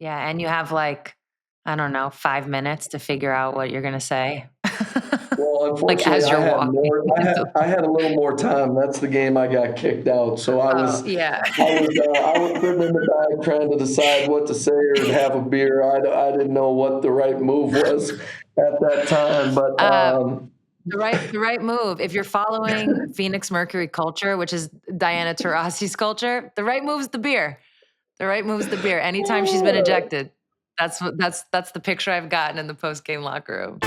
Yeah, and you have like, I don't know, 5 minutes to figure out what you're gonna say. Well, Like, unfortunately, as you're walking. I had a little more time. That's the game I got kicked out. So Oh, yeah. I was sitting in the back trying to decide what to say or have a beer. I didn't know what the right move was at that time, but Uh, the right move. If you're following Phoenix Mercury culture, which is Diana Taurasi's culture, the right move's the beer. The right move's the beer. Anytime she's been ejected, that's the picture I've gotten in the post-game locker room.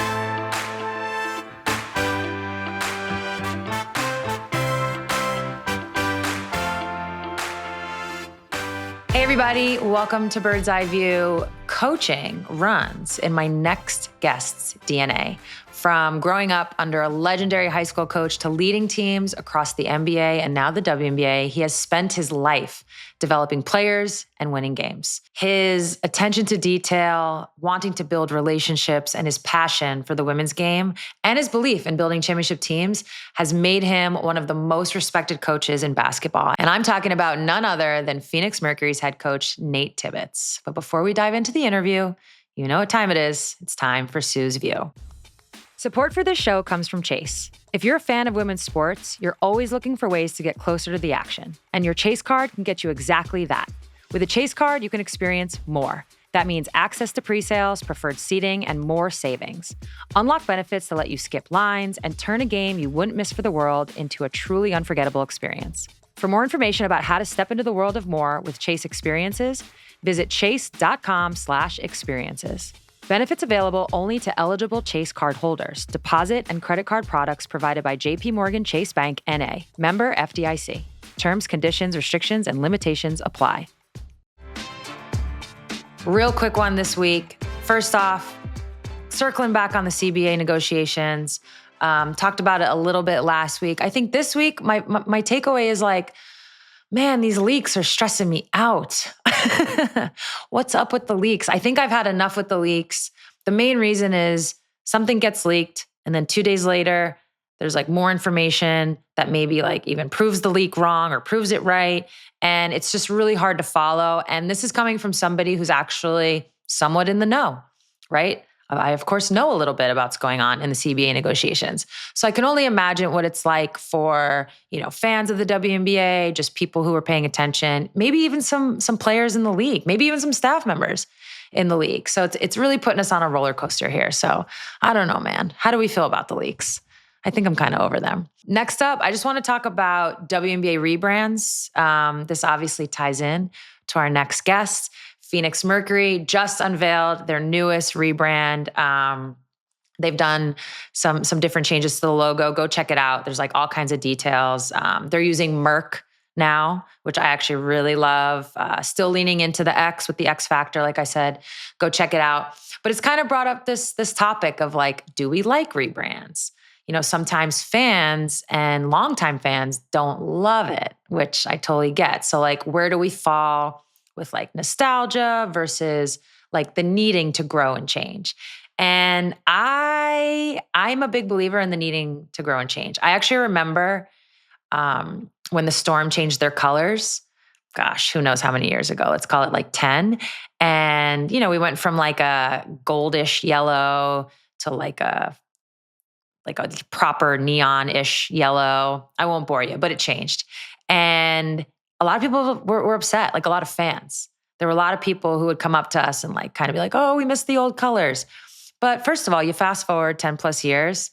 Hey everybody, welcome to Bird's Eye View. Coaching runs in my next guest's DNA. From growing up under a legendary high school coach to leading teams across the NBA and now the WNBA, he has spent his life developing players and winning games. His attention to detail, wanting to build relationships, and his passion for the women's game and his belief in building championship teams has made him one of the most respected coaches in basketball. And I'm talking about none other than Phoenix Mercury's head coach, Nate Tibbetts. But before we dive into the interview, you know what time it is. It's time for Sue's View. Support for this show comes from Chase. If you're a fan of women's sports, you're always looking for ways to get closer to the action. And your Chase card can get you exactly that. With a Chase card, you can experience more. That means access to pre-sales, preferred seating, and more savings. Unlock benefits that let you skip lines and turn a game you wouldn't miss for the world into a truly unforgettable experience. For more information about how to step into the world of more with Chase Experiences, visit chase.com/experiences. Benefits available only to eligible Chase card holders. Deposit and credit card products provided by JP Morgan Chase Bank N.A. Member FDIC. Terms, conditions, restrictions, and limitations apply. Real quick one this week. First off, circling back on the CBA negotiations. Talked about it a little bit last week. I think this week, my takeaway is like, man, these leaks are stressing me out. What's up with the leaks? I think I've had enough with the leaks. The main reason is something gets leaked, and then 2 days later, there's like more information that maybe like even proves the leak wrong or proves it right. And it's just really hard to follow. And this is coming from somebody who's actually somewhat in the know, right? I, of course, know a little bit about what's going on in the CBA negotiations. So I can only imagine what it's like for, fans of the WNBA, just people who are paying attention, maybe even some players in the league, maybe even some staff members in the league. So it's really putting us on a roller coaster here. So I don't know, man. How do we feel about the leaks? I think I'm kind of over them. Next up, I just want to talk about WNBA rebrands. This obviously ties in to our next guest. Phoenix Mercury just unveiled their newest rebrand. They've done some different changes to the logo. Go check it out. There's like all kinds of details. They're using Merc now, which I actually really love. Still leaning into the X with the X factor, like I said. Go check it out. But it's kind of brought up this topic of like, do we like rebrands? Sometimes fans and longtime fans don't love it, which I totally get. So like, where do we fall with like nostalgia versus like the needing to grow and change? And I'm a big believer in the needing to grow and change. I actually remember when the Storm changed their colors. Gosh, who knows how many years ago? Let's call it like 10. And, we went from like a goldish yellow to like a proper neon-ish yellow. I won't bore you, but it changed. And a lot of people were upset, like a lot of fans. There were a lot of people who would come up to us and like kind of be like, oh, we miss the old colors. But first of all, you fast forward 10 plus years,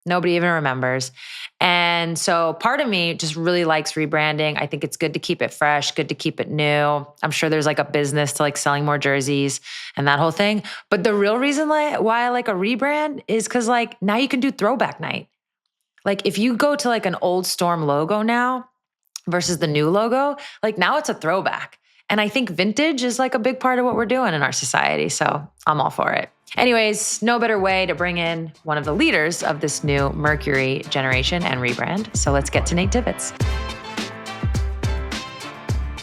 nobody even remembers. And so part of me just really likes rebranding. I think it's good to keep it fresh, good to keep it new. I'm sure there's like a business to like selling more jerseys and that whole thing. But the real reason why I like a rebrand is because like now you can do throwback night. Like if you go to like an old Storm logo now versus the new logo, like now it's a throwback. And I think vintage is like a big part of what we're doing in our society. So I'm all for it. Anyways, no better way to bring in one of the leaders of this new Mercury generation and rebrand. So let's get to Nate Tibbetts.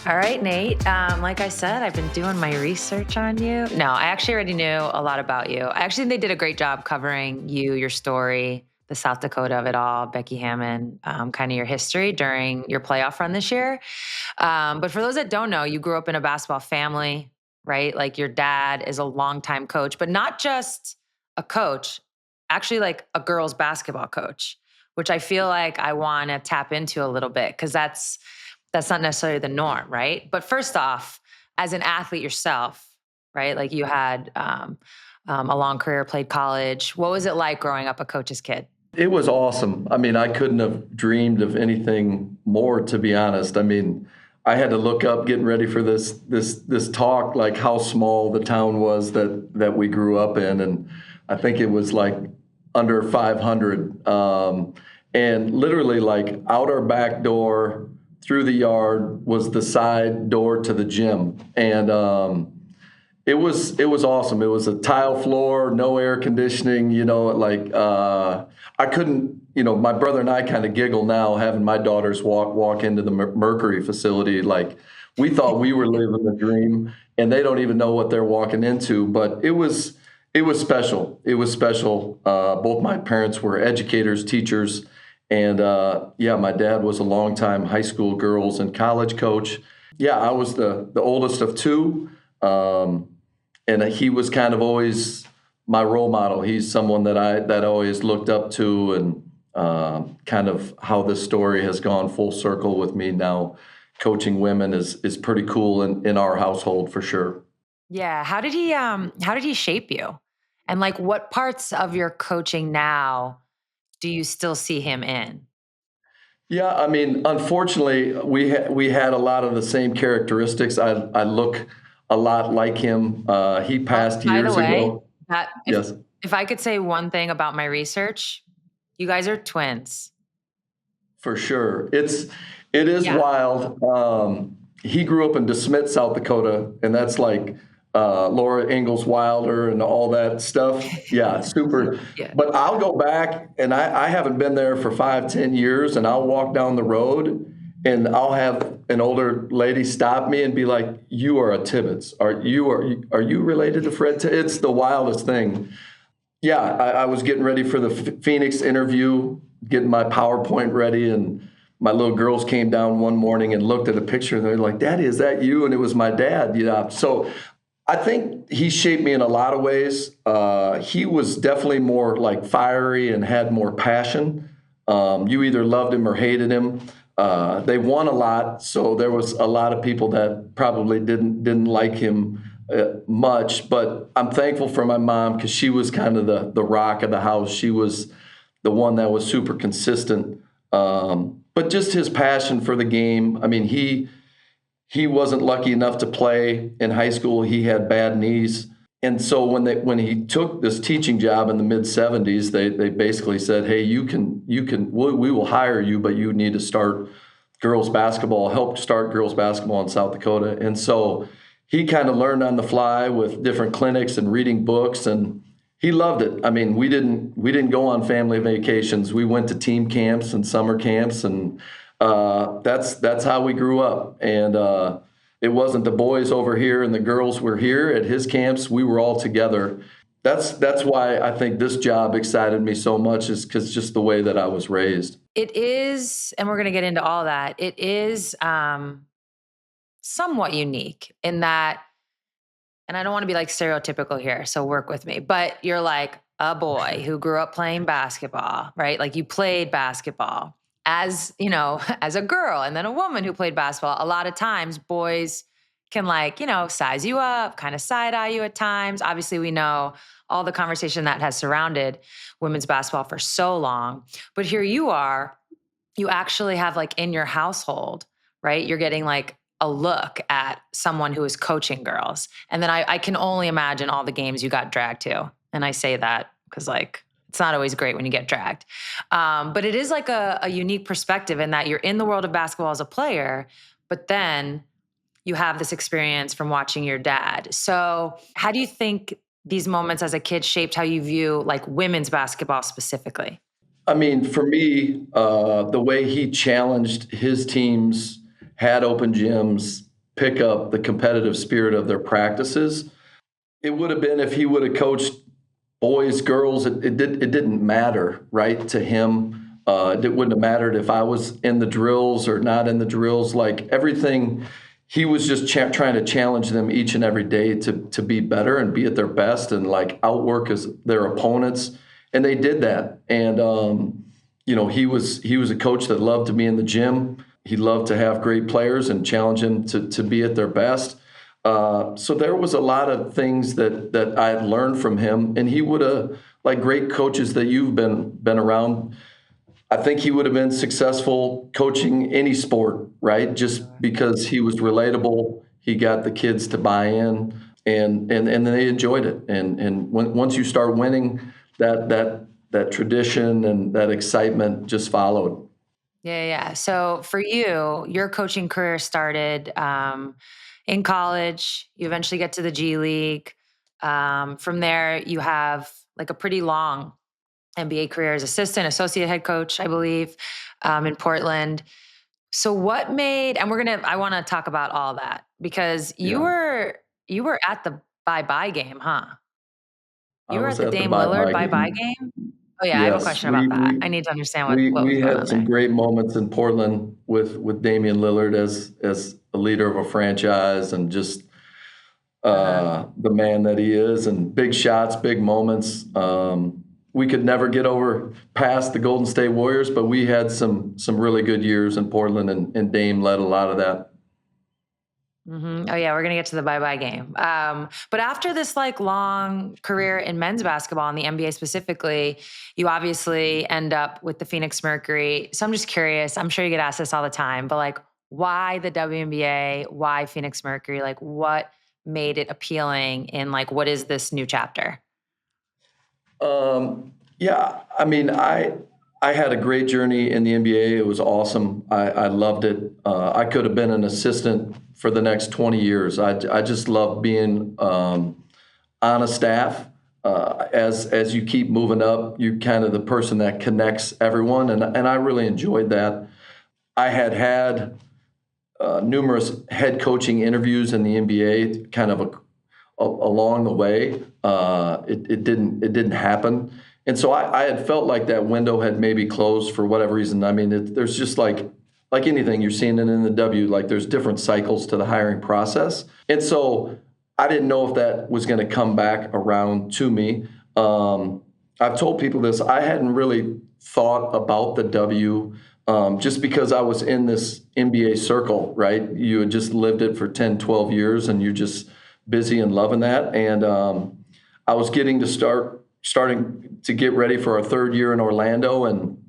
All right, Nate. Like I said, I've been doing my research on you. No, I actually already knew a lot about you. I actually think they did a great job covering you, your story, the South Dakota of it all, Becky Hammon, kind of your history during your playoff run this year. But for those that don't know, you grew up in a basketball family, right? Like your dad is a longtime coach, but not just a coach, actually like a girls basketball coach, which I feel like I want to tap into a little bit because that's not necessarily the norm, right? But first off, as an athlete yourself, right? Like you had a long career, played college. What was it like growing up a coach's kid? It was awesome. I mean, I couldn't have dreamed of anything more, to be honest. I mean, I had to look up getting ready for this talk, like how small the town was that we grew up in, and I think it was like under 500, and literally like out our back door through the yard was the side door to the gym, and it was awesome. It was a tile floor, no air conditioning. I couldn't. My brother and I kind of giggle now, having my daughters walk into the Mercury facility. Like we thought we were living the dream, and they don't even know what they're walking into. But it was special. It was special. Both my parents were educators, teachers, and my dad was a longtime high school girls and college coach. Yeah, I was the oldest of two. And he was kind of always my role model. He's someone that I always looked up to, and kind of how this story has gone full circle with me now. Coaching women is pretty cool in our household for sure. Yeah. How did he shape you? And like what parts of your coaching now do you still see him in? Yeah, I mean, unfortunately, we had a lot of the same characteristics. I look a lot like him. He passed By the years way, ago. that Yes. if I could say one thing about my research, you guys are twins. For sure. It is Yeah. wild. He grew up in DeSmet, South Dakota, and that's like Laura Ingalls Wilder and all that stuff. Yeah, super. Yeah. But I'll go back, and I haven't been there for 5, 10 years, and I'll walk down the road and I'll have an older lady stop me and be like, "You are a Tibbetts. Are you related to Fred?" It's the wildest thing. Yeah, I was getting ready for the Phoenix interview, getting my PowerPoint ready, and my little girls came down one morning and looked at a picture, and they're like, "Daddy, is that you?" And it was my dad. Yeah. So I think he shaped me in a lot of ways. He was definitely more like fiery and had more passion. You either loved him or hated him. They won a lot, so there was a lot of people that probably didn't like him much, but I'm thankful for my mom because she was kind of the rock of the house. She was the one that was super consistent. But just his passion for the game. I mean, he wasn't lucky enough to play in high school. He had bad knees. And so when he took this teaching job in the mid 70s, they basically said, "Hey, we will hire you, but you need to start girls basketball, help start girls basketball in South Dakota." And so he kind of learned on the fly with different clinics and reading books, and he loved it. I mean, we didn't go on family vacations. We went to team camps and summer camps, and that's how we grew up. And it wasn't the boys over here and the girls were here at his camps. We were all together. That's why I think this job excited me so much, is because just the way that I was raised. It is, and we're going to get into all that. It is somewhat unique in that, and I don't want to be like stereotypical here, so work with me, but you're like a boy who grew up playing basketball, right? Like you played basketball as, as a girl, and then a woman who played basketball. A lot of times boys can like, size you up, kind of side eye you at times. Obviously, we know all the conversation that has surrounded women's basketball for so long. But here you are, you actually have like in your household, right? You're getting like a look at someone who is coaching girls. And then I can only imagine all the games you got dragged to. And I say that because like, it's not always great when you get dragged. But it is like a unique perspective in that you're in the world of basketball as a player, but then you have this experience from watching your dad. So how do you think these moments as a kid shaped how you view like women's basketball specifically? I mean, for me, the way he challenged his teams, had open gyms, pick up the competitive spirit of their practices. It would have been if he would have coached boys, girls. It didn't matter, right, to him. It wouldn't have mattered if I was in the drills or not in the drills. Like everything he was just trying to challenge them each and every day to be better and be at their best and like outwork their opponents. And they did that. And, he was a coach that loved to be in the gym. He loved to have great players and challenge them to be at their best. So there was a lot of things that I had learned from him, and he would have, like great coaches that you've been around, I think he would have been successful coaching any sport, right? Just because he was relatable, he got the kids to buy in, and they enjoyed it. And once you start winning, that tradition and that excitement just followed. Yeah. So for you, your coaching career started in college. You eventually get to the G League. From there, you have like a pretty long NBA career as associate head coach, I believe, in Portland. So what made, and I want to talk about all that because Yeah, you were at the bye-bye game, huh? I You were was at the at the Dame Lillard bye-bye bye-bye game. game? Oh yeah, I have a Yes, question about that. I need to understand what was we going had on some there. great moments in Portland with Damian Lillard as a leader of a franchise and just Uh-huh. the man that he is, and big shots, big moments. We could never get over past the Golden State Warriors, but we had some really good years in Portland, and Dame led a lot of that. Oh yeah, we're gonna get to the bye-bye game. But after this like long career in men's basketball and the NBA specifically, you obviously end up with the Phoenix Mercury. So I'm just curious. I'm sure you get asked this all the time, but like, why the WNBA? Why Phoenix Mercury? Like, what made it appealing? In like, what is this new chapter? Yeah, I mean, I had a great journey in the NBA. It was awesome. I loved it. I could have been an assistant for the next 20 years. I just love being on a staff. As you keep moving up, you're kind of the person that connects everyone, and I really enjoyed that. I had numerous head coaching interviews in the NBA, kind of along the way. It didn't happen, and so I had felt like that window had maybe closed for whatever reason. I mean, there's just like anything, you're seeing it in the W. Like there's different cycles to the hiring process, and so I didn't know if that was going to come back around to me. I've told people this. I hadn't really thought about the W. Just because I was in this NBA circle, right? You had just lived it for 10, 12 years, and you're just busy and loving that. And I was getting to starting to get ready for our third year in Orlando, and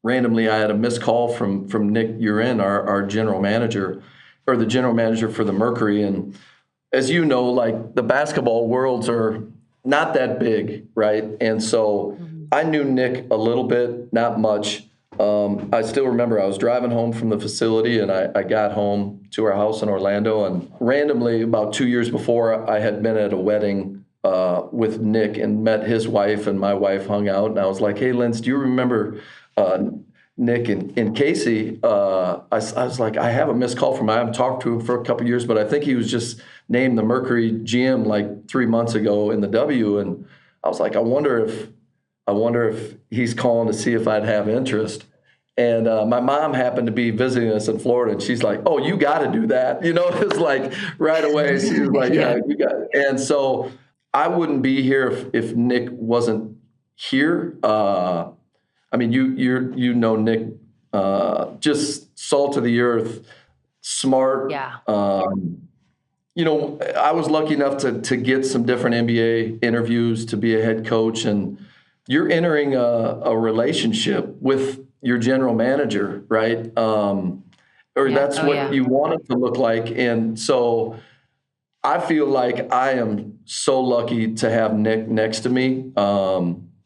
randomly I had a missed call from Nick Urin, our general manager, or the general manager for the Mercury. And as you know, like the basketball worlds are not that big, right? And so I knew Nick a little bit, not much. I still remember I was driving home from the facility, and I got home to our house in Orlando, and randomly about 2 years before, I had been at a wedding with Nick and met his wife, and my wife hung out, and I was like, "Hey, Linz, do you remember Nick and Casey?" I was like, "I have a missed call from him. I haven't talked to him for a couple of years, but I think he was just named the Mercury GM like 3 months ago in the W." And I was like, I wonder if he's calling to see if I'd have interest. And my mom happened to be visiting us in Florida, and she's like, "Oh, you got to do that." It's like right away. She was like, "Yeah, Yeah. you got it." And so I wouldn't be here if Nick wasn't here. I mean, you know Nick, just salt of the earth, smart. Yeah. I was lucky enough to get some different NBA interviews to be a head coach, and you're entering a relationship with your general manager, right? Or Yeah. that's Oh what yeah. you want it to look like. And so I feel like I am so lucky to have Nick next to me.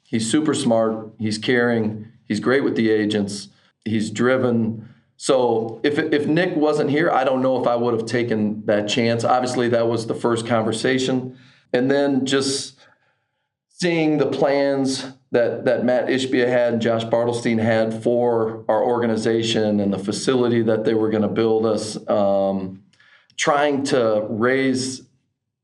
He's super smart. He's caring. He's great with the agents. He's driven. So if Nick wasn't here, I don't know if I would have taken that chance. Obviously, that was the first conversation. And then just seeing the plans that Matt Ishbia had and Josh Bartelstein had for our organization and the facility that they were going to build us, trying to raise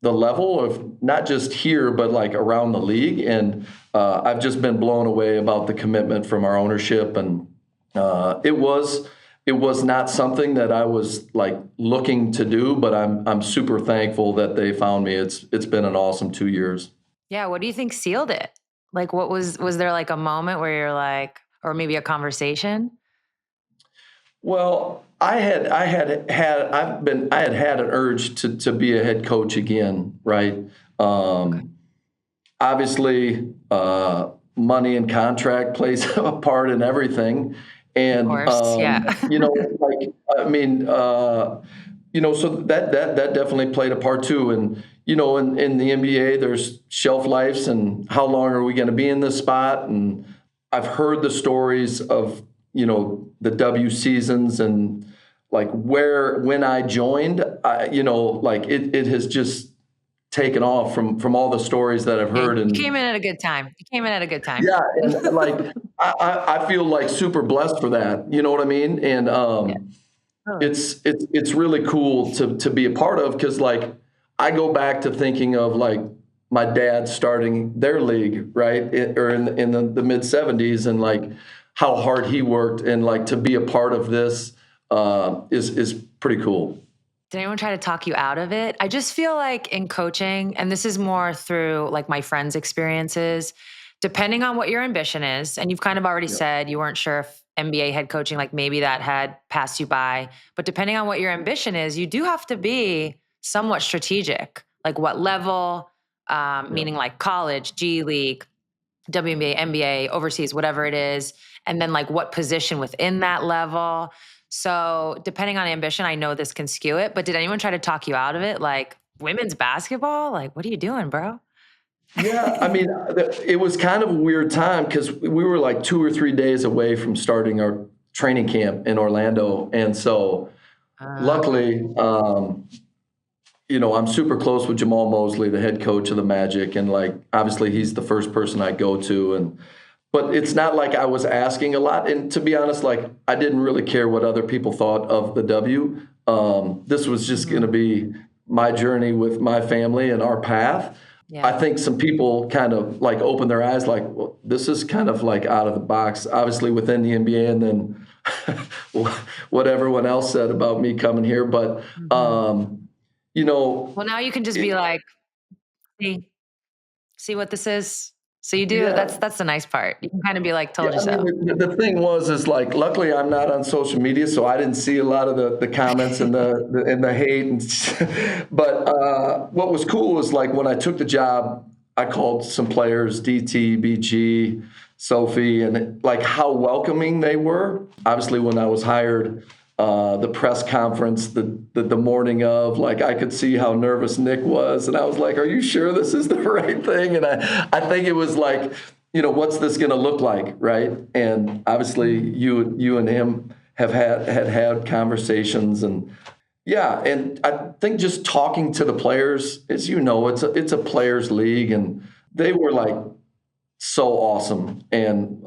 the level of not just here, but like around the league. And I've just been blown away about the commitment from our ownership. And it was it was not something that I was like looking to do, but I'm super thankful that they found me. It's been an awesome 2 years. Yeah. What do you think sealed it? Like, was there like a moment where you're like, or maybe a conversation? Well, I had had an urge to be a head coach again, right? Okay. Obviously, money and contract plays a part in everything, Of and course. Yeah. like I mean, so that definitely played a part too. And in the NBA, there's shelf lives, and how long are we going to be in this spot? And I've heard the stories of the W seasons, and like when I joined, like it has just taken off from all the stories that I've Yeah. heard. You And came in at a good time. You came in at a good time. yeah, and like I feel like super blessed for that. You know what I mean? And Yeah. Totally. it's really cool to be a part of, because like I go back to thinking of like my dad starting their league, right, or in the mid '70s, and like how hard he worked, and like to be a part of this is pretty cool. Did anyone try to talk you out of it? I just feel like in coaching, and this is more through like my friends' experiences, depending on what your ambition is, and you've kind of already Yeah, said you weren't sure if NBA head coaching, like maybe that had passed you by, but depending on what your ambition is, you do have to be somewhat strategic. Like what level, yeah. meaning like college, G League, WNBA, NBA, overseas, whatever it is, and then like what position within that level. So, depending on ambition, I know this can skew it, but did anyone try to talk you out of it? Like women's basketball? Like, what are you doing, bro? Yeah, I mean, it was kind of a weird time because we were like 2 or 3 days away from starting our training camp in Orlando, and so Okay. luckily, I'm super close with Jamal Mosley, the head coach of the Magic, and like obviously he's the first person I go to. And but it's not like I was asking a lot, and to be honest, like I didn't really care what other people thought of the W. This was just going to Mhm. be my journey with my family and our path. I Yeah. think some people kind of like open their eyes, like, well, this is kind of like out of the box, obviously within the NBA, and then what everyone else said about me coming here. But Mhm. um, you know, Well, now you can just it, be like, see, see what this is. So you do. yeah, That's the nice part. You can kind of be like, yeah. told you I mean, so. the thing is like, luckily I'm not on social media, so I didn't see a lot of the comments and the hate. But what was cool was like when I took the job, I called some players, DT, BG, Sophie, and like how welcoming they were. Obviously, when I was hired, the press conference, the morning of, like I could see how nervous Nick was, and I was like, "Are you sure this is the right thing?" And I think it was like, what's this going to look like, right? And obviously, Mhm. you and him have had conversations, and yeah, and I think just talking to the players, as it's a players' league, and they were like so awesome, and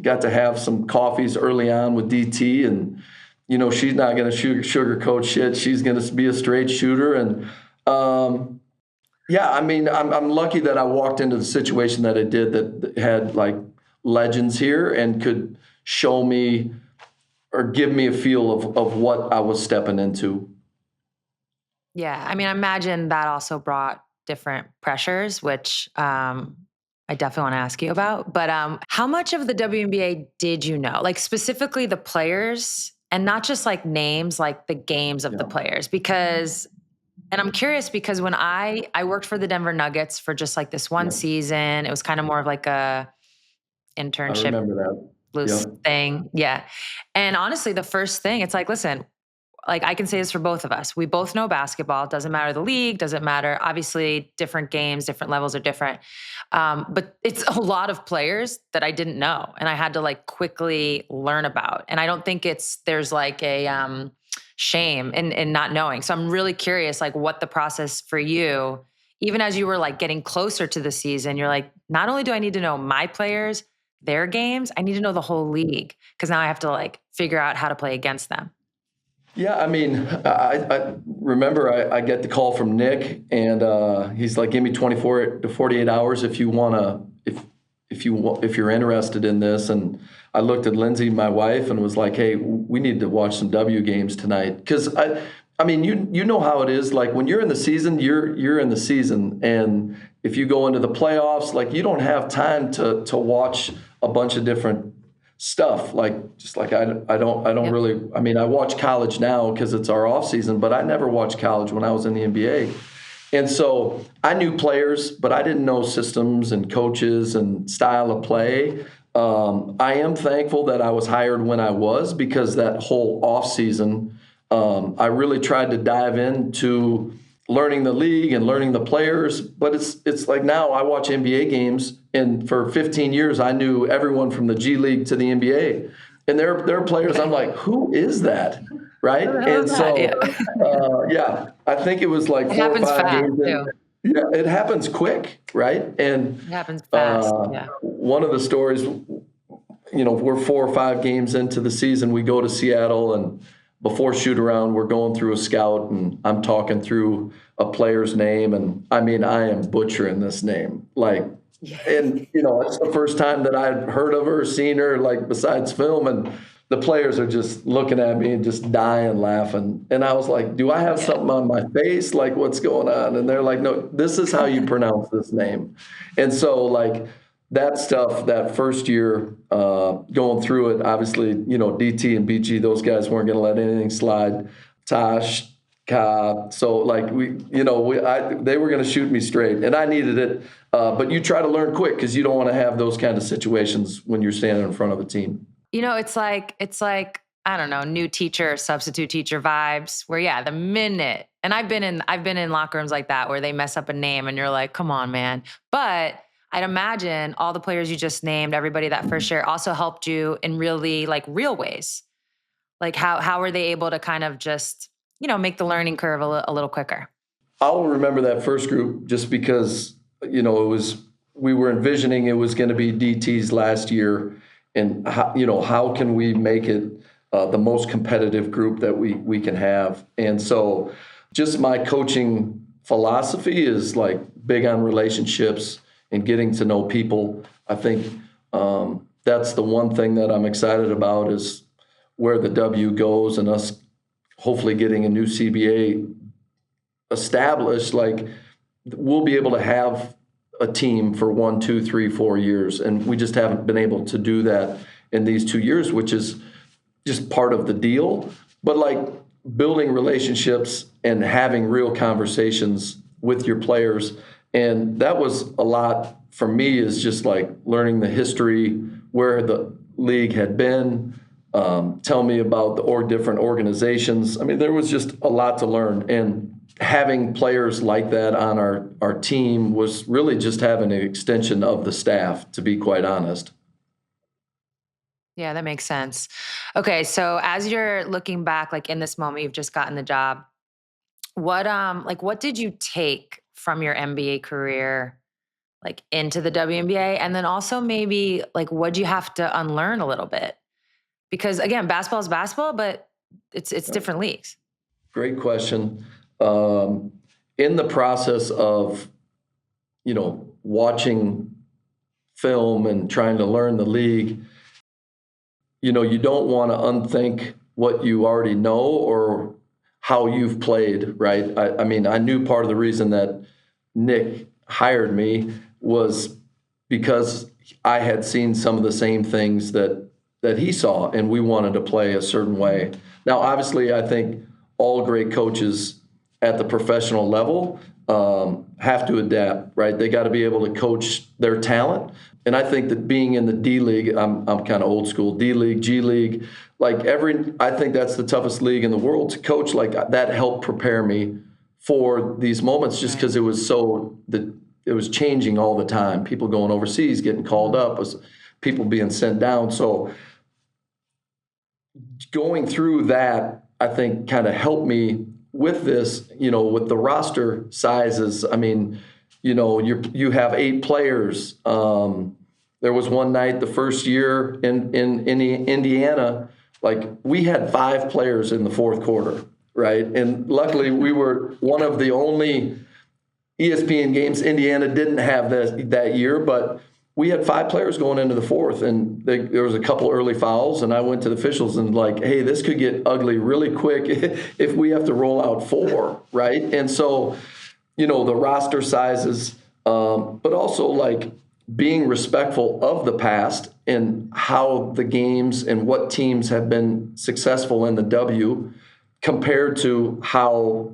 got to have some coffees early on with DT, and she's not going to sugarcoat shit. She's going to be a straight shooter, and yeah, I mean, I'm lucky that I walked into the situation that I did, that had like legends here and could show me or give me a feel of what I was stepping into. Yeah. I mean, I imagine that also brought different pressures, which I definitely want to ask you about. But how much of the WNBA did you know? Like specifically the players and not just like names, like the games of the Yeah, players. Because and I'm curious because when I worked for the Denver Nuggets for just like this one yeah, season, it was kind of more of like a I internship remember that. loose Yep, thing. Yeah. And honestly, the first thing, it's like, listen, like I can say this for both of us. We both know basketball. It doesn't matter the league, doesn't matter. Obviously, different games, different levels are different. But it's a lot of players that I didn't know and I had to like quickly learn about. And I don't think there's like a shame in not knowing. So I'm really curious, like what the process for you, even as you were like getting closer to the season, you're like, not only do I need to know my players, their games, I need to know the whole league because now I have to like figure out how to play against them. yeah. I mean, I remember I get the call from Nick, and he's like, "Give me 24 to 48 hours if you want to if you're interested in this. And I looked at Lindsay, my wife, and was like, hey, we need to watch some W games tonight. Because I mean, you know how it is. Like when you're in the season, you're in the season. And if you go into the playoffs, like you don't have time to watch a bunch of different stuff. Like just like I don't really, I mean, I watch college now because it's our off season, but I never watched college when I was in the NBA. And so I knew players, but I didn't know systems and coaches and style of play. I am thankful that I was hired when I was, because that whole off season, I really tried to dive into learning the league and learning the players. But it's like now I watch NBA games, and for 15 years I knew everyone from the G League to the NBA. And there are players I'm like, who is that? Right? And so, I think it was like 4 or 5 games in. Yeah, it happens quick, right? And it happens fast. One of the stories, we're 4 or 5 games into the season, we go to Seattle, and before shoot around, we're going through a scout, and I'm talking through a player's name, and I mean, I am butchering this name, and it's the first time that I'd heard of her, seen her, like besides film, and the players are just looking at me and just dying laughing. And I was like, do I have something on my face? Like, what's going on? And they're like, no, this is how you pronounce this name. And so, like, that stuff, that first year, going through it, obviously, DT and BG, those guys weren't going to let anything slide. Tosh, Ka, so like they were going to shoot me straight, and I needed it. But you try to learn quick because you don't want to have those kind of situations when you're standing in front of a team. It's like, I don't know, new teacher, substitute teacher vibes where, the minute, and I've been in locker rooms like that where they mess up a name and you're like, come on, man. But I'd imagine all the players you just named, everybody that first year also helped you in really like real ways. Like how were they able to kind of just, make the learning curve a little quicker? I'll remember that first group just because, we were envisioning it was going to be DT's last year. And how can we make it the most competitive group that we can have? And so, just my coaching philosophy is like big on relationships and getting to know people. I think that's the one thing that I'm excited about is where the W goes and us hopefully getting a new CBA established. Like we'll be able to have a team for 1, 2, 3, 4 years. And we just haven't been able to do that in these 2 years, which is just part of the deal. But like building relationships and having real conversations with your players. And that was a lot for me, is just like learning the history, where the league had been, tell me about the different organizations. I mean, there was just a lot to learn. And having players like that on our team was really just having an extension of the staff, to be quite honest. Yeah, that makes sense. Okay, so as you're looking back, like in this moment, you've just gotten the job. What did you take from your NBA career, like into the WNBA? And then also maybe like, what'd you have to unlearn a little bit? Because again, basketball is basketball, but it's different leagues. Great question. In the process of, watching film and trying to learn the league, you don't want to unthink what you already know or how you've played, right? I mean, I knew part of the reason that Nick hired me was because I had seen some of the same things that he saw, and we wanted to play a certain way. Now, obviously, I think all great coaches at the professional level have to adapt, right? They got to be able to coach their talent. And I think that being in the D League, I'm kind of old school, D League, G League, I think that's the toughest league in the world to coach. Like that helped prepare me for these moments, just because it was changing all the time. People going overseas, getting called up, was people being sent down. So going through that, I think kind of helped me with this, with the roster sizes. I mean, you have 8 players. There was one night the first year in Indiana, like we had 5 players in the fourth quarter, right? And luckily we were one of the only ESPN games Indiana didn't have that year, but we had 5 players going into the fourth, and there was a couple early fouls, and I went to the officials and like, hey, this could get ugly really quick if we have to roll out 4, right? And so, the roster sizes, but also like being respectful of the past and how the games and what teams have been successful in the W compared to how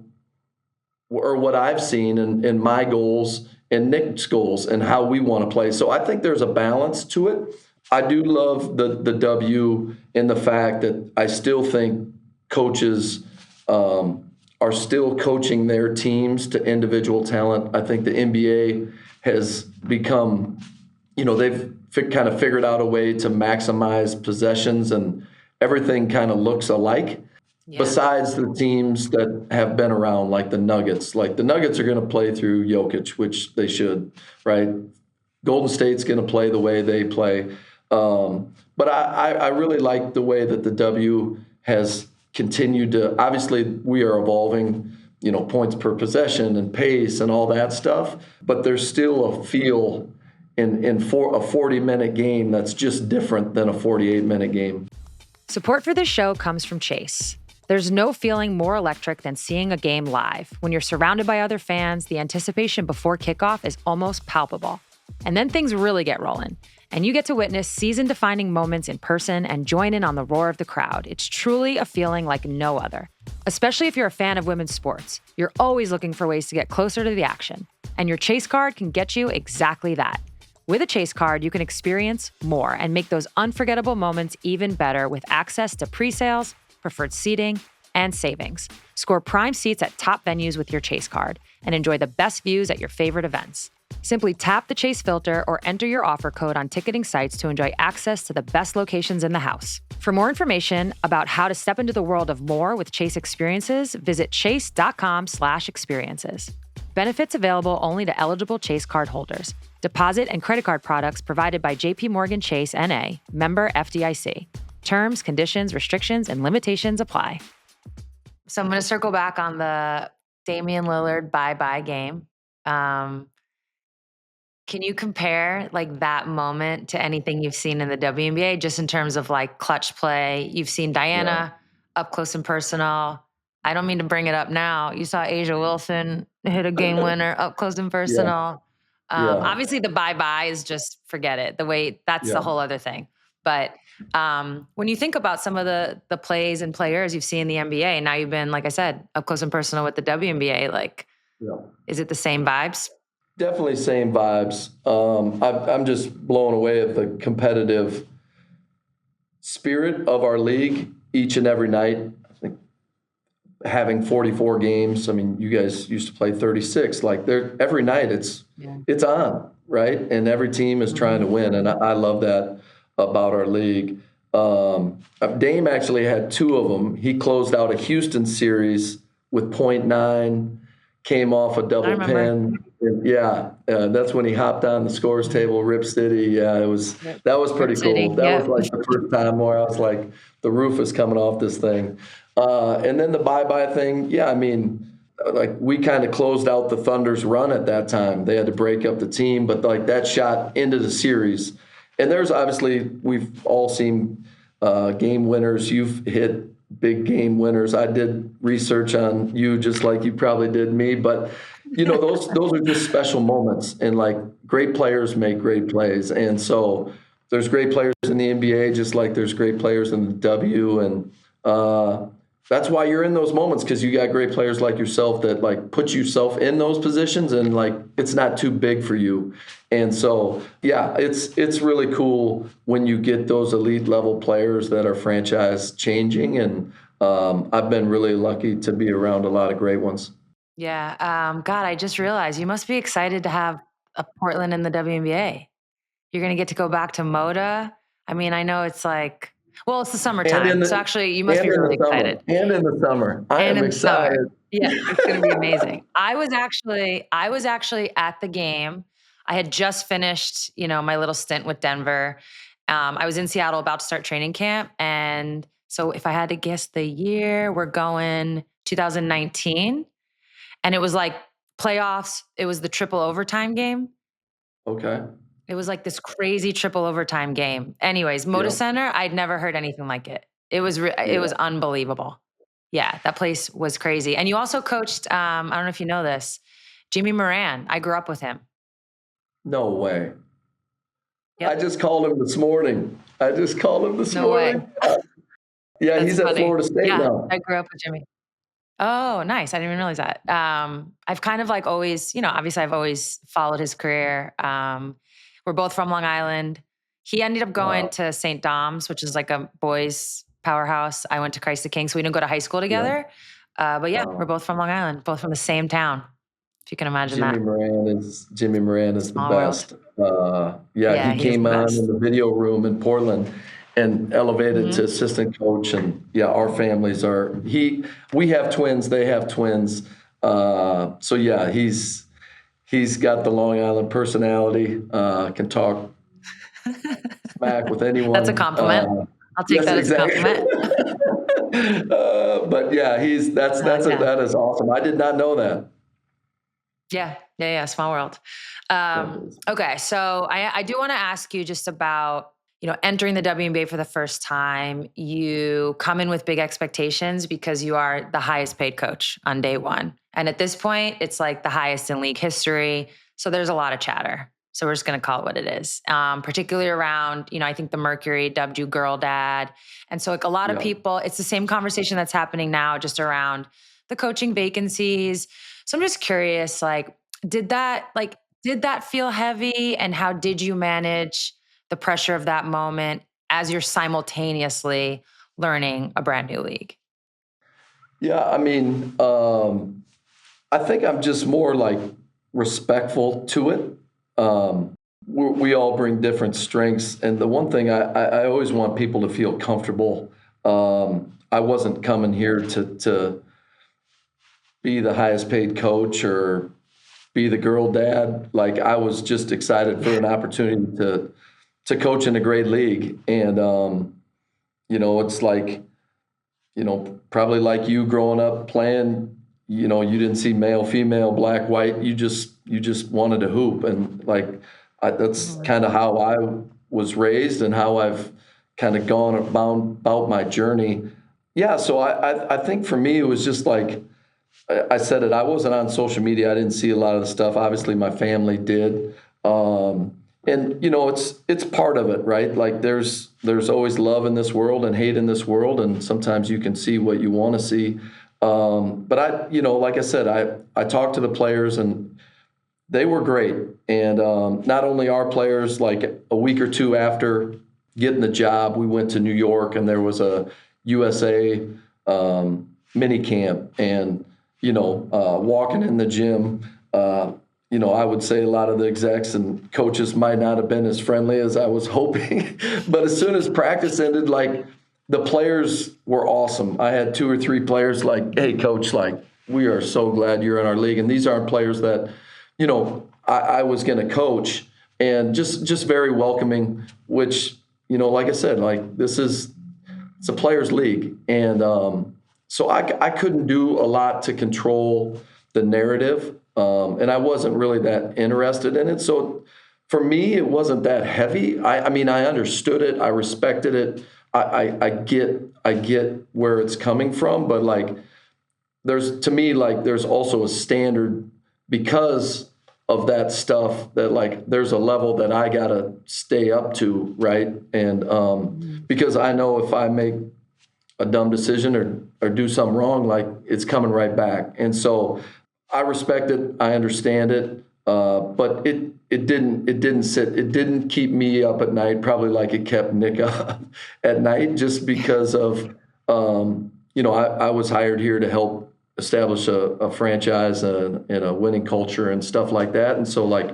or what I've seen in my goals and Nick's goals and how we want to play. So I think there's a balance to it. I do love the W in the fact that I still think coaches are still coaching their teams to individual talent. I think the NBA has become, they've kind of figured out a way to maximize possessions and everything kind of looks alike. Yeah. Besides the teams that have been around, like the Nuggets. Like the Nuggets are going to play through Jokic, which they should, right? Golden State's going to play the way they play. But I really like the way that the W has continued to, obviously we are evolving, points per possession and pace and all that stuff, but there's still a feel in for a 40-minute game that's just different than a 48-minute game. Support for this show comes from Chase. There's no feeling more electric than seeing a game live. When you're surrounded by other fans, the anticipation before kickoff is almost palpable. And then things really get rolling, and you get to witness season-defining moments in person and join in on the roar of the crowd. It's truly a feeling like no other. Especially if you're a fan of women's sports, you're always looking for ways to get closer to the action. And your Chase card can get you exactly that. With a Chase card, you can experience more and make those unforgettable moments even better with access to pre-sales, preferred seating, and savings. Score prime seats at top venues with your Chase card and enjoy the best views at your favorite events. Simply tap the Chase filter or enter your offer code on ticketing sites to enjoy access to the best locations in the house. For more information about how to step into the world of more with Chase experiences, visit chase.com/experiences. Benefits available only to eligible Chase card holders. Deposit and credit card products provided by JP Morgan Chase N.A., member FDIC. Terms, conditions, restrictions, and limitations apply. So I'm going to circle back on the Damian Lillard bye-bye game. Can you compare like that moment to anything you've seen in the WNBA, just in terms of like clutch play? You've seen Diana up close and personal. I don't mean to bring it up now. You saw Asia Wilson hit a game winner up close and personal. Obviously the bye-bye is just forget it. That's the whole other thing. But when you think about some of the plays and players you've seen in the NBA, and now you've been, like I said, up close and personal with the WNBA, is it the same vibes? Definitely same vibes. I'm just blown away at the competitive spirit of our league each and every night. I think having 44 games, I mean, you guys used to play 36. Like every night it's on, right? And every team is trying to win, and I love that about our league. Dame actually had 2 of them. He closed out a Houston series with .9, came off a double pin. That's when he hopped on the scores table, Rip City. That was pretty cool. That was like the first time where I was like, the roof is coming off this thing. And then the bye-bye thing, I mean, like we kind of closed out the Thunder's run at that time. They had to break up the team, but like that shot into the series. And there's obviously, we've all seen game winners. You've hit big game winners. I did research on you just like you probably did me, but those are just special moments, and like great players make great plays. And so there's great players in the NBA just like there's great players in the W, and that's why you're in those moments, because you got great players like yourself that like put yourself in those positions, and like it's not too big for you. And so it's really cool when you get those elite level players that are franchise changing, and I've been really lucky to be around a lot of great ones. God, I just realized you must be excited to have a Portland in the WNBA. You're going to get to go back to Moda. I mean, I know it's like, well, it's the summertime, so actually you must be really excited. And in the summer, I am excited. Yeah, it's going to be amazing. I was actually at the game. I had just finished, my little stint with Denver. I was in Seattle about to start training camp, and so if I had to guess the year, we're going 2019. And it was like playoffs. It was the triple overtime game. Okay. It was like this crazy triple overtime game. Anyways, Moda Yep. Center, I'd never heard anything like it. It Yeah. was unbelievable. Yeah, that place was crazy. And you also coached, I don't know if you know this, Jimmy Moran. I grew up with him. No way. I Yep. just called him this morning. No way. Yeah, That's he's at funny. Florida State Yeah, now. I grew up with Jimmy. Oh, nice. I didn't even realize that. I've kind of like always, obviously I've always followed his career. We're both from Long Island. He ended up going Wow. to St. Dom's, which is like a boys' powerhouse. I went to Christ the King, so we didn't go to high school Yeah. together. But yeah, we're Wow. both from Long Island, both from the same town, if you can imagine Jimmy that. Moran is the Small world. best. Yeah, Yeah, he he is came the on in best. the video room in Portland and elevated to Hmm. assistant coach. And yeah, our families are we have twins, they have twins. So yeah, he's got the Long Island personality, can talk smack with That's a anyone. compliment. I'll take Yes, that as a exactly. compliment. But yeah, I like that. that is awesome. I did not know that. Yeah. Small world. That is. Okay, so I do want to ask you just about entering the WNBA for the first time. You come in with big expectations because you are the highest paid coach on day one, and at this point, it's like the highest in league history. So there's a lot of chatter. So we're just going to call it what it is. Particularly around, I think the Mercury dubbed you girl dad, and so like a lot of Yeah. people, it's the same conversation that's happening now, just around the coaching vacancies. So I'm just curious, like, did that like did that feel heavy? And how did you manage the pressure of that moment as you're simultaneously learning a brand new league? Yeah, I mean, I think I'm just more like respectful to it. We all bring different strengths, and the one thing I always want people to feel comfortable. I wasn't coming here to be the highest paid coach or be the girl dad. Like I was just excited for an opportunity to coach in a great league, and it's like probably like you growing up playing. You didn't see male, female, black, white. You just wanted to hoop, and like that's Mhm. kind of how I was raised and how I've kind of gone about my journey. Yeah, so I think for me it was just like I said it. I wasn't on social media. I didn't see a lot of the stuff. Obviously, my family did, and it's part of it, right? Like there's always love in this world and hate in this world, and sometimes you can see what you want to see. But like I said, I talked to the players and they were great, and not only our players. Like a week or two after getting the job, we went to New York, and there was a USA mini camp, and walking in the gym, I would say a lot of the execs and coaches might not have been as friendly as I was hoping. But as soon as practice ended, like the players were awesome. I had two or three players like, "Hey, coach, like we are so glad you're in our league." And these aren't players that, I was going to coach, and just very welcoming. Which, like I said, like it's a players' league, and so I couldn't do a lot to control the narrative, and I wasn't really that interested in it. So for me, it wasn't that heavy. I mean, I understood it, I respected it. I get where it's coming from, but like there's also a standard because of that stuff that like there's a level that I gotta stay up to, right? And Mhm. because I know if I make a dumb decision or do something wrong, like it's coming right back. And so I respect it, I understand it, but it didn't keep me up at night, probably like it kept Nick up at night, just because of I was hired here to help establish a franchise and a winning culture and stuff like that. And so like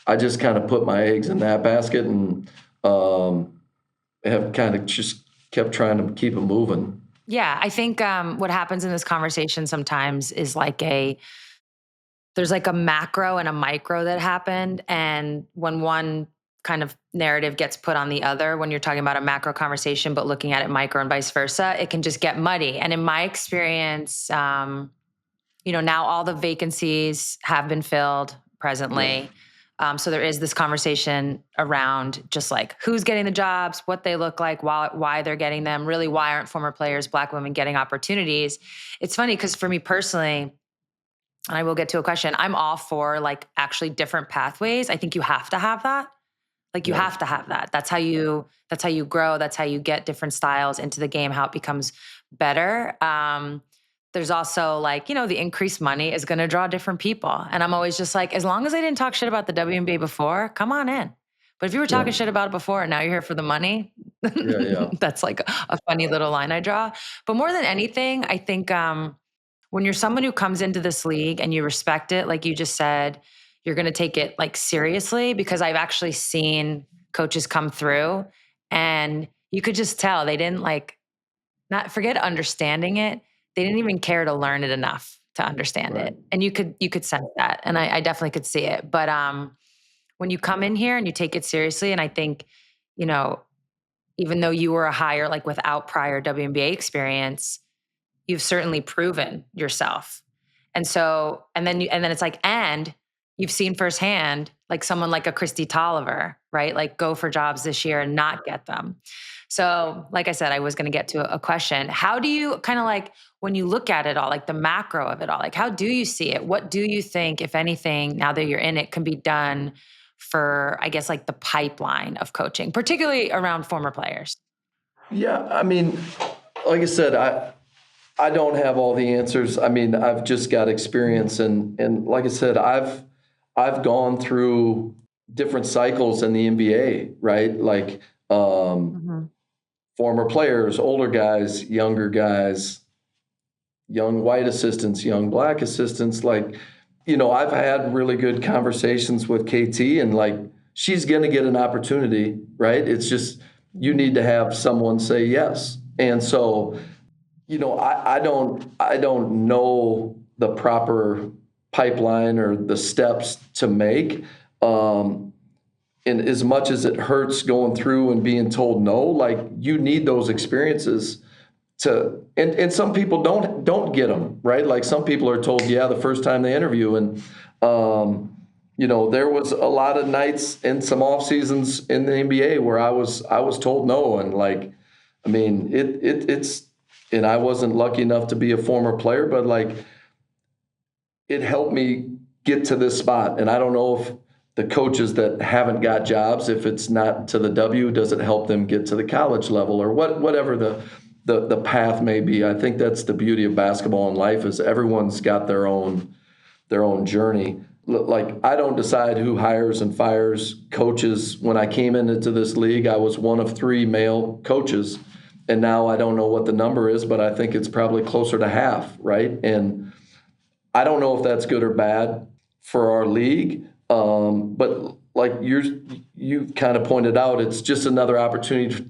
I just kind of put my eggs in that basket and have kind of just kept trying to keep it moving. Yeah, I think what happens in this conversation sometimes is there's like a macro and a micro that happened. And when one kind of narrative gets put on the other, when you're talking about a macro conversation, but looking at it micro and vice versa, it can just get muddy. And in my experience, now all the vacancies have been filled Yeah. presently. So there is this conversation around just like who's getting the jobs, what they look like, why they're getting them, really why aren't former players, Black women getting opportunities. It's funny because for me personally, and I will get to a question, I'm all for like actually different pathways. I think you have to have that. Like you Right. have to have that. That's how you grow. That's how you get different styles into the game, how it becomes better. There's also like, the increased money is going to draw different people. And I'm always just like, as long as I didn't talk shit about the WNBA before, come on in. But if you were Yeah. talking shit about it before and now you're here for the money, Yeah. Yeah. that's like a funny little line I draw. But more than anything, I think when you're someone who comes into this league and you respect it, like you just said, you're going to take it like seriously, because I've actually seen coaches come through and you could just tell they didn't like, not forget understanding it. They didn't even care to learn it enough to understand Right. it. And you could sense that. And I definitely could see it. But when you come in here and you take it seriously, and I think, you know, even though you were a hire like without prior WNBA experience, you've certainly proven yourself. And then it's like, and you've seen firsthand, like someone like a Christy Tolliver, right? Like go for jobs this year and not get them. So, like I said, I was going to get to a question. How do you kind of like, when you look at it all, like the macro of it all, like how do you see it? What do you think, if anything, now that you're in it, can be done for, I guess, like the pipeline of coaching, particularly around former players? Yeah. I mean, like I said, I don't have all the answers. I mean, I've just got experience, and like I said, I've gone through different cycles in the NBA, right? Like Mhm. former players, older guys, younger guys, young white assistants, young Black assistants. Like, I've had really good conversations with KT, and like she's going to get an opportunity, right? It's just you need to have someone say yes. And so, I don't know the proper pipeline or the steps to make. And as much as it hurts going through and being told no, like you need those experiences and some people don't get them, right? Like some people are told yeah the first time they interview, and there was a lot of nights and some off seasons in the NBA where I was told no, and like I mean it's and I wasn't lucky enough to be a former player, but like it helped me get to this spot. And I don't know if the coaches that haven't got jobs, if it's not to the W, does it help them get to the college level or whatever the path may be. I think that's the beauty of basketball and life is everyone's got their own journey. Like I don't decide who hires and fires coaches. When I came into this league, I was one of 3 male coaches. And now I don't know what the number is, but I think it's probably closer to half, right? And I don't know if that's good or bad for our league. But like you kind of pointed out, it's just another opportunity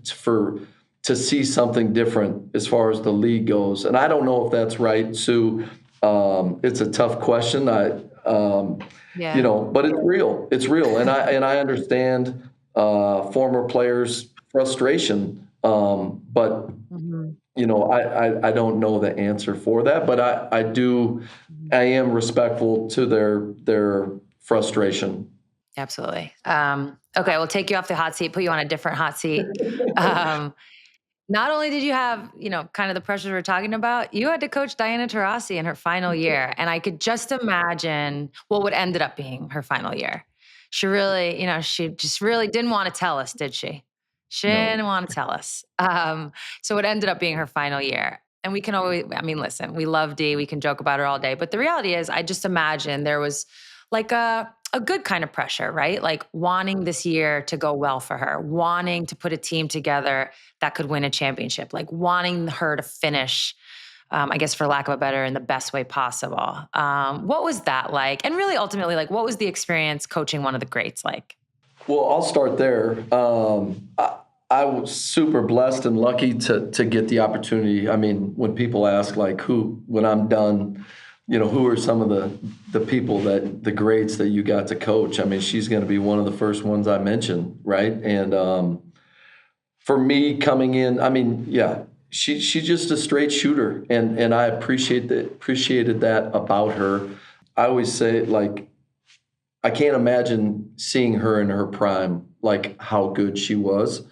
to see something different as far as the league goes. And I don't know if that's right, Sue. It's a tough question. Yeah. But it's real. It's real, and I understand former players' frustration. But Mhm. I don't know the answer for that. But I am respectful to their frustration. Absolutely. Okay, we'll take you off the hot seat, put you on a different hot seat. Um, Not only did you have, kind of the pressures we're talking about, you had to coach Diana Taurasi in her final year. And I could just imagine what ended up being her final year. She really, she just really didn't want to tell us, did she? She No. didn't want to tell us. So it ended up being her final year. And we can always, I mean, listen, we love Dee. We can joke about her all day. But the reality is, I just imagine there was like a good kind of pressure, right? Like wanting this year to go well for her, wanting to put a team together that could win a championship, like wanting her to finish, I guess, for lack of a better, in the best way possible. What was that like? And really, ultimately, like, what was the experience coaching one of the greats like? Well, I'll start there. I was super blessed and lucky to get the opportunity. I mean, when people ask like when I'm done, who are some of the people the greats that you got to coach? I mean, she's going to be one of the first ones I mentioned, right? And for me coming in, I mean, yeah, she's just a straight shooter, and I appreciated that about her. I always say like I can't imagine seeing her in her prime, like how good she was.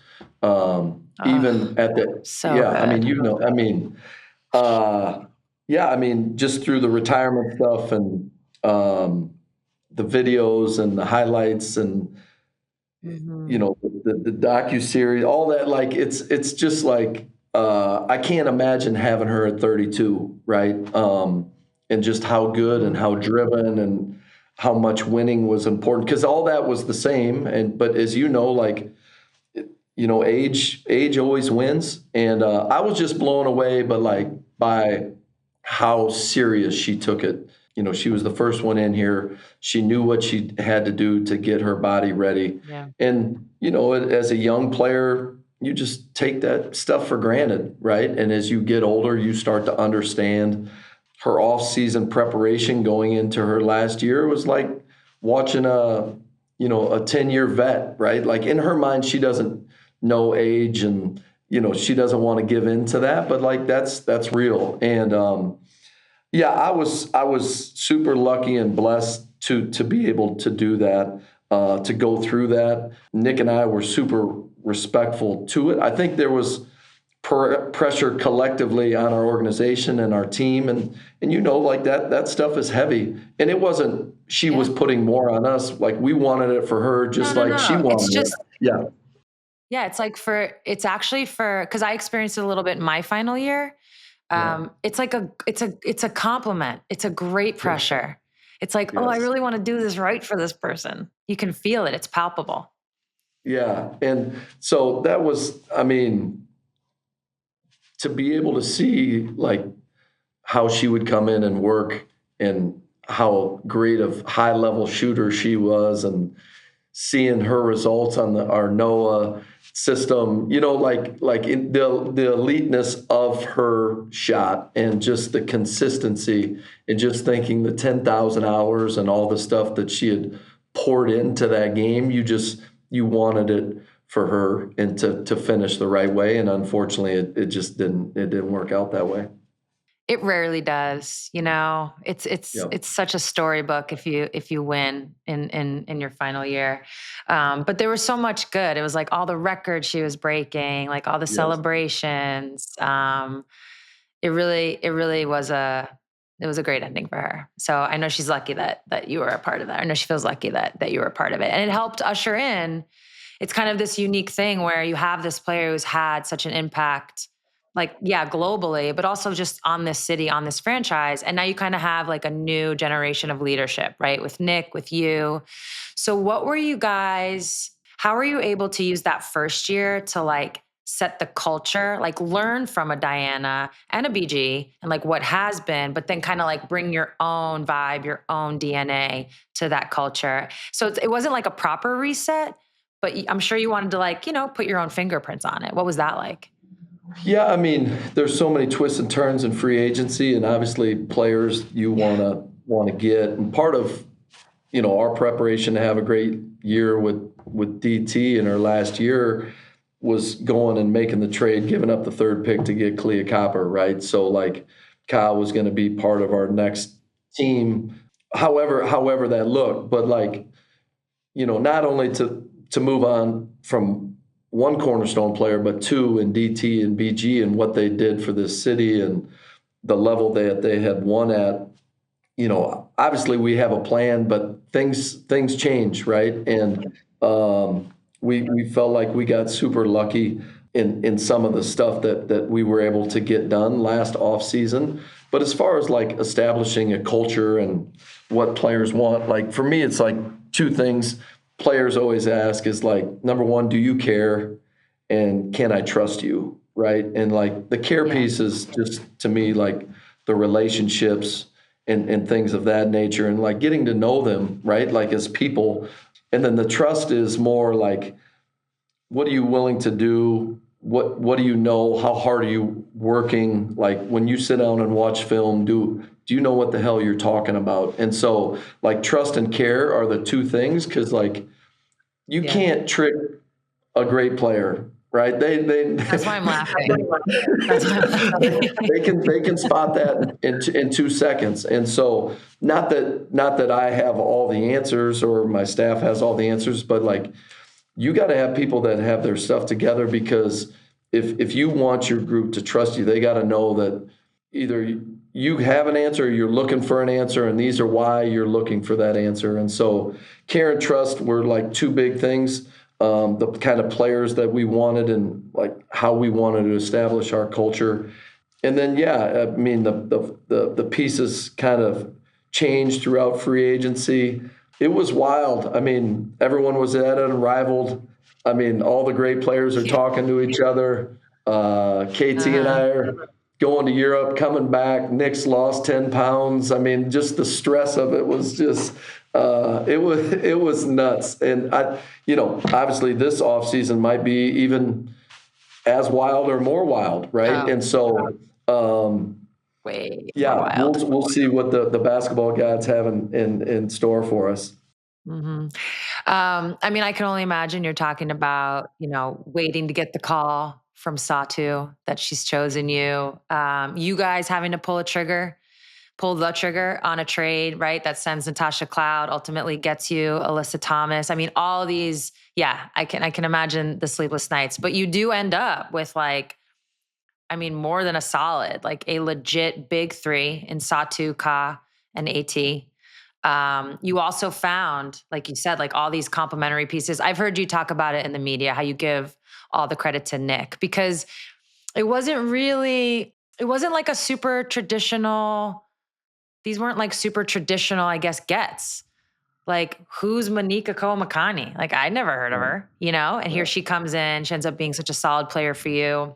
Even at the, so I mean, good. I mean, just through the retirement stuff and the videos and the highlights and Mhm. the docu-series, all that, like it's just like I can't imagine having her at 32, right? And just how good and how driven and how much winning was important because all that was the same. And but as you know, like age always wins. And I was just blown away, but like by how serious she took it. She was the first one in here. She knew what she had to do to get her body ready. Yeah. And, as a young player, you just take that stuff for granted, right? And as you get older, you start to understand her off-season preparation going into her last year was like watching a 10-year vet, right? Like in her mind, she doesn't know age and, she doesn't want to give in to that, but like that's real. And, I was super lucky and blessed to be able to do that, to go through that. Nick and I were super respectful to it. I think there was pressure collectively on our organization and our team, and like that stuff is heavy. And it wasn't she was putting more on us. Like we wanted it for her, just No, like she no. It's wanted it. just Yeah, yeah. It's actually for because I experienced it a little bit in my final year. yeah, It's like it's a compliment. It's a great yes, pressure. It's like, oh, I yes. really want to do this right for this person. You can feel it. It's palpable. Yeah. And so that was, I mean, to be able to see like how she would come in and work and how great of high level shooter she was and seeing her results on our NOAA system, like in the eliteness of her shot and just the consistency and just thinking the 10,000 hours and all the stuff that she had poured into that game, you wanted it for her and to finish the right way. And unfortunately it didn't work out that way. It rarely does, Yeah. It's such a storybook if you win in your final year. But there was so much good. It was like all the records she was breaking, like all the Yes. celebrations. It really was a great ending for her. So I know she's lucky that you were a part of that. I know she feels lucky that you were a part of it, and it helped usher in. It's kind of this unique thing where you have this player who's had such an impact, like, yeah, globally, but also just on this city, on this franchise. And now you kind of have like a new generation of leadership, right? With Nick, with you. So, how were you able to use that first year to like set the culture, like learn from a Diana and a BG and like what has been, but then kind of like bring your own vibe, your own DNA to that culture? So, it wasn't like a proper reset, but I'm sure you wanted to like, put your own fingerprints on it. What was that like? Yeah, I mean, there's so many twists and turns in free agency, and obviously players you Yeah. wanna get. And part of our preparation to have a great year with DT in her last year was going and making the trade, giving up the third pick to get Kahleah Copper, right? So like Kyle was going to be part of our next team, however that looked, but like not only to move on from one cornerstone player, but two in DT and BG and what they did for this city and the level that they had won at. Obviously we have a plan, but things change, right? And we felt like we got super lucky in some of the stuff that we were able to get done last off season. But as far as like establishing a culture and what players want, like for me, it's like two things players always ask is like, number one, do you care? And can I trust you? Right. And like the care Yeah. piece is just to me like the relationships and things of that nature and like getting to know them, right? Like as people. And then the trust is more like, what are you willing to do? What do you know? How hard are you working? Like when you sit down and watch film, do you know what the hell you're talking about? And so like trust and care are the two things because like you Yeah. can't trick a great player. right? That's why I'm laughing. That's why I'm laughing. they can spot that in 2 seconds. And so not that I have all the answers or my staff has all the answers, but like you got to have people that have their stuff together, because if you want your group to trust you, they got to know that either you have an answer or you're looking for an answer, and these are why you're looking for that answer. And so care and trust were like two big things. The kind of players that we wanted and like how we wanted to establish our culture. And then, yeah, I mean, the pieces kind of changed throughout free agency. It was wild. I mean, everyone was at it, unrivaled. I mean, all the great players are talking to each other. KT and I are going to Europe, coming back. Nick's lost 10 pounds. I mean, just the stress of it was just it was nuts. And obviously this offseason might be even as wild or more wild, right? And so we'll see what the basketball gods have in store for us. Mm-hmm. I mean, I can only imagine you're talking about, waiting to get the call from Satou that she's chosen you. You guys having to pull the trigger on a trade, right? That sends Natasha Cloud, ultimately gets you Alyssa Thomas. I mean, all these, I can imagine the sleepless nights, but you do end up with more than a solid, like a legit big three in Satou, Ka, and AT. You also found, like you said, like all these complementary pieces. I've heard you talk about it in the media, how you give all the credit to Nick, because it wasn't like a super traditional, these weren't like super traditional, I guess, gets. Like, who's Monika Komakani? Like, I'd never heard of her, and here she comes in. She ends up being such a solid player for you.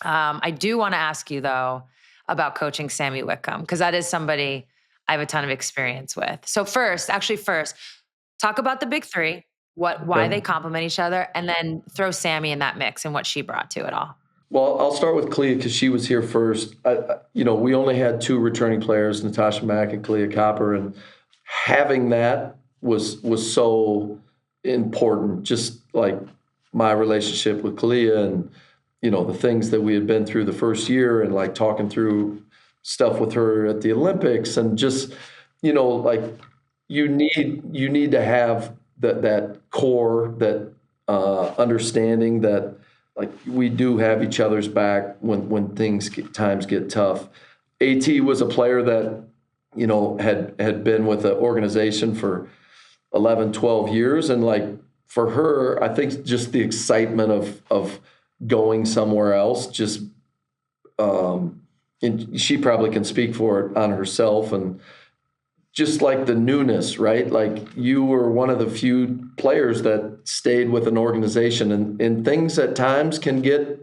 I do want to ask you, though, about coaching Sami Whitcomb, because that is somebody I have a ton of experience with. So first, talk about the big three, why they complement each other, and then throw Sami in that mix and what she brought to it all. Well, I'll start with Kahleah because she was here first. We only had two returning players, Natasha Mack and Kahleah Copper, and having that was so important. Just like my relationship with Kahleah and the things that we had been through the first year, and like talking through stuff with her at the Olympics, and just like you need to have that core, that understanding that like we do have each other's back when times get tough. AT was a player that had been with the organization for 11, 12 years, and like for her, I think just the excitement of going somewhere else, just and she probably can speak for it on herself, and just like the newness, right? Like you were one of the few players that stayed with an organization, and things at times can get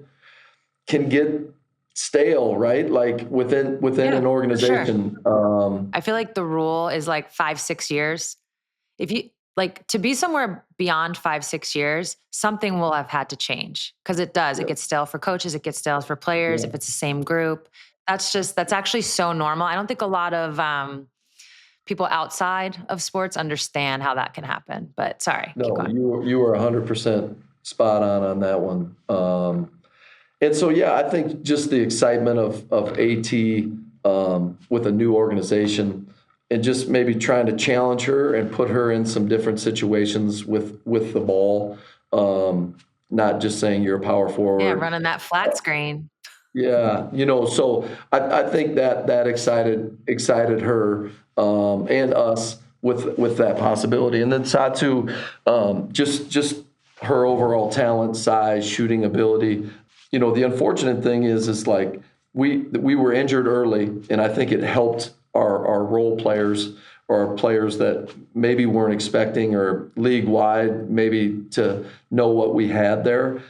stale, right? Like within an organization. Sure. I feel like the rule is like 5-6 years. If you like to be somewhere beyond 5-6 years, something will have had to change, because it does. It gets stale for coaches. It gets stale for players. If it's the same group, that's actually so normal. I don't think a lot of people outside of sports understand how that can happen. But sorry. No, you were 100% spot on that one. And so, I think just the excitement of AT with a new organization, and just maybe trying to challenge her and put her in some different situations with the ball, not just saying you're a power forward. Yeah, running that flat screen. Yeah, so I think that excited her and us with that possibility. And then Satou, just her overall talent, size, shooting ability. The unfortunate thing is like we were injured early, and I think it helped our role players, or our players that maybe weren't expecting, or league wide maybe, to know what we had there.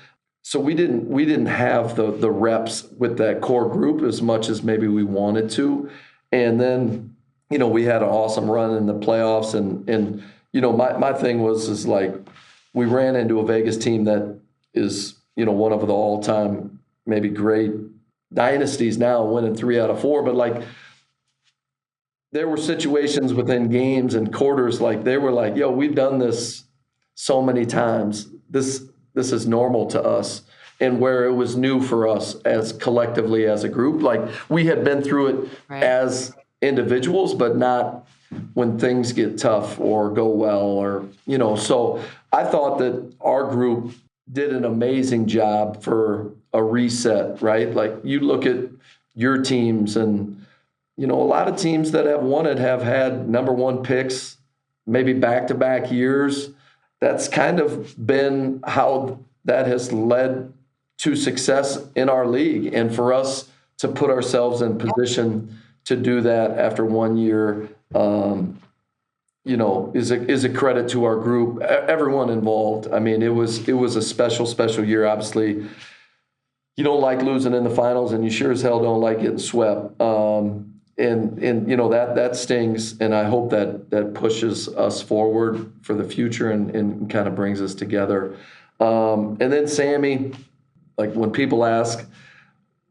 So we didn't have the reps with that core group as much as maybe we wanted to. And then, we had an awesome run in the playoffs, and my thing is like we ran into a Vegas team that is, one of the all-time maybe great dynasties now, winning 3 out of 4, but like there were situations within games and quarters, like they were like, yo, we've done this so many times. This is normal to us. and where it was new for us as collectively as a group. Like we had been through it as individuals, but not when things get tough or go well, or, so I thought that our group did an amazing job for a reset, right? Like you look at your teams and, a lot of teams that have won it have had number one picks, maybe back-to-back years. That's kind of been how that has led to success in our league. And for us to put ourselves in position to do that after 1 year, is a credit to our group, everyone involved. I mean, it was a special year. Obviously, you don't like losing in the finals, and you sure as hell don't like getting swept. And that stings, and I hope that pushes us forward for the future and kind of brings us together. And then Sami, like when people ask,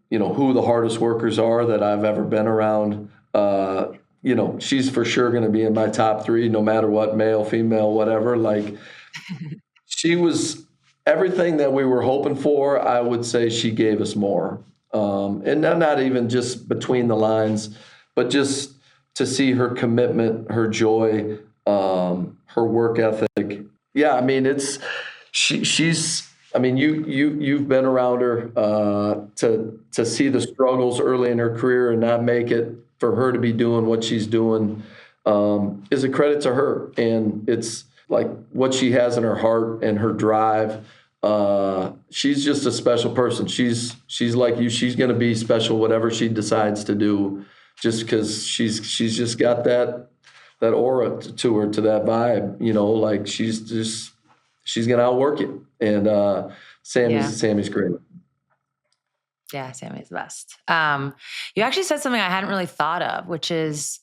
who the hardest workers are that I've ever been around, she's for sure going to be in my top three, no matter what, male, female, whatever. Like she was everything that we were hoping for. I would say she gave us more. And not even just between the lines, but just to see her commitment, her joy, her work ethic. Yeah, I mean, she's. I mean, you've been around her to see the struggles early in her career and not make it. For her to be doing what she's doing is a credit to her, and it's like what she has in her heart and her drive. She's just a special person. She's like you. She's going to be special whatever she decides to do, just because she's just got that aura to her, to that vibe. Like she's going to outwork it. And Sami's great. Yeah, Sami's the best. You actually said something I hadn't really thought of, which is,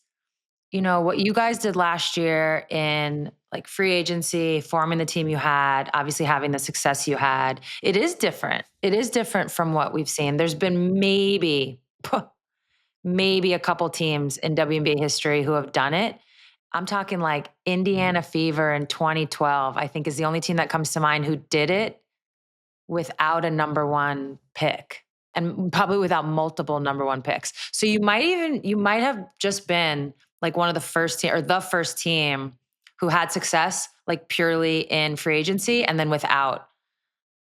what you guys did last year in like free agency, forming the team you had, obviously having the success you had. It is different. It is different from what we've seen. There's been maybe a couple teams in WNBA history who have done it. I'm talking like Indiana Fever in 2012, I think is the only team that comes to mind who did it without a number one pick. And probably without multiple number one picks. So you might have just been like one of the first team or the first team who had success like purely in free agency and then without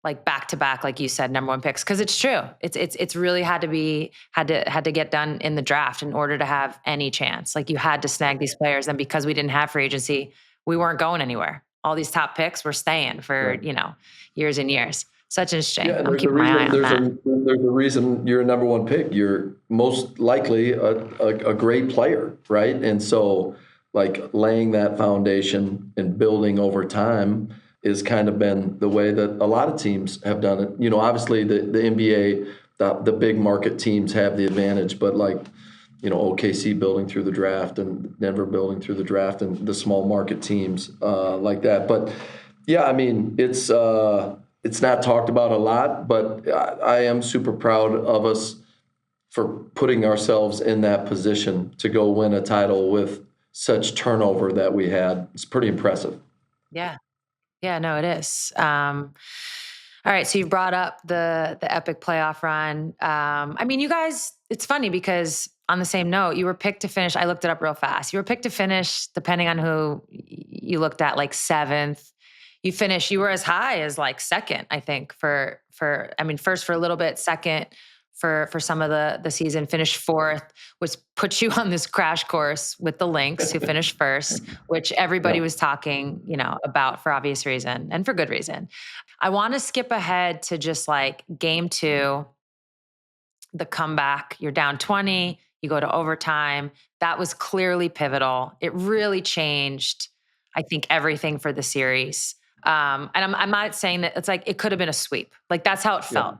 like back to back, like you said, number one picks. Cause it's true. It's really had to get done in the draft in order to have any chance. Like you had to snag these players. And because we didn't have free agency, we weren't going anywhere. All these top picks were staying for, years and years. Such an interesting. Yeah, I'm keeping my eye on that. There's a reason you're a number one pick. You're most likely a great player, right? And so, like laying that foundation and building over time is kind of been the way that a lot of teams have done it. Obviously the NBA, the big market teams have the advantage, but like, OKC building through the draft and Denver building through the draft and the small market teams like that. But yeah, I mean, it's not talked about a lot, but I am super proud of us for putting ourselves in that position to go win a title with such turnover that we had. It's pretty impressive. Yeah. Yeah, no, it is. All right. So you brought up the epic playoff run. I mean, you guys, it's funny because on the same note, you were picked to finish. I looked it up real fast. You were picked to finish, depending on who you looked at, like seventh. You were as high as like second, I think, first for a little bit, second for some of the season, finished fourth, which puts you on this crash course with the Lynx, who finished first, which everybody was talking, about for obvious reason and for good reason. I want to skip ahead to just like game 2, the comeback. You're down 20, you go to overtime. That was clearly pivotal. It really changed, I think, everything for the series. And I'm not saying that it's like it could have been a sweep. Like that's how it felt. Yeah.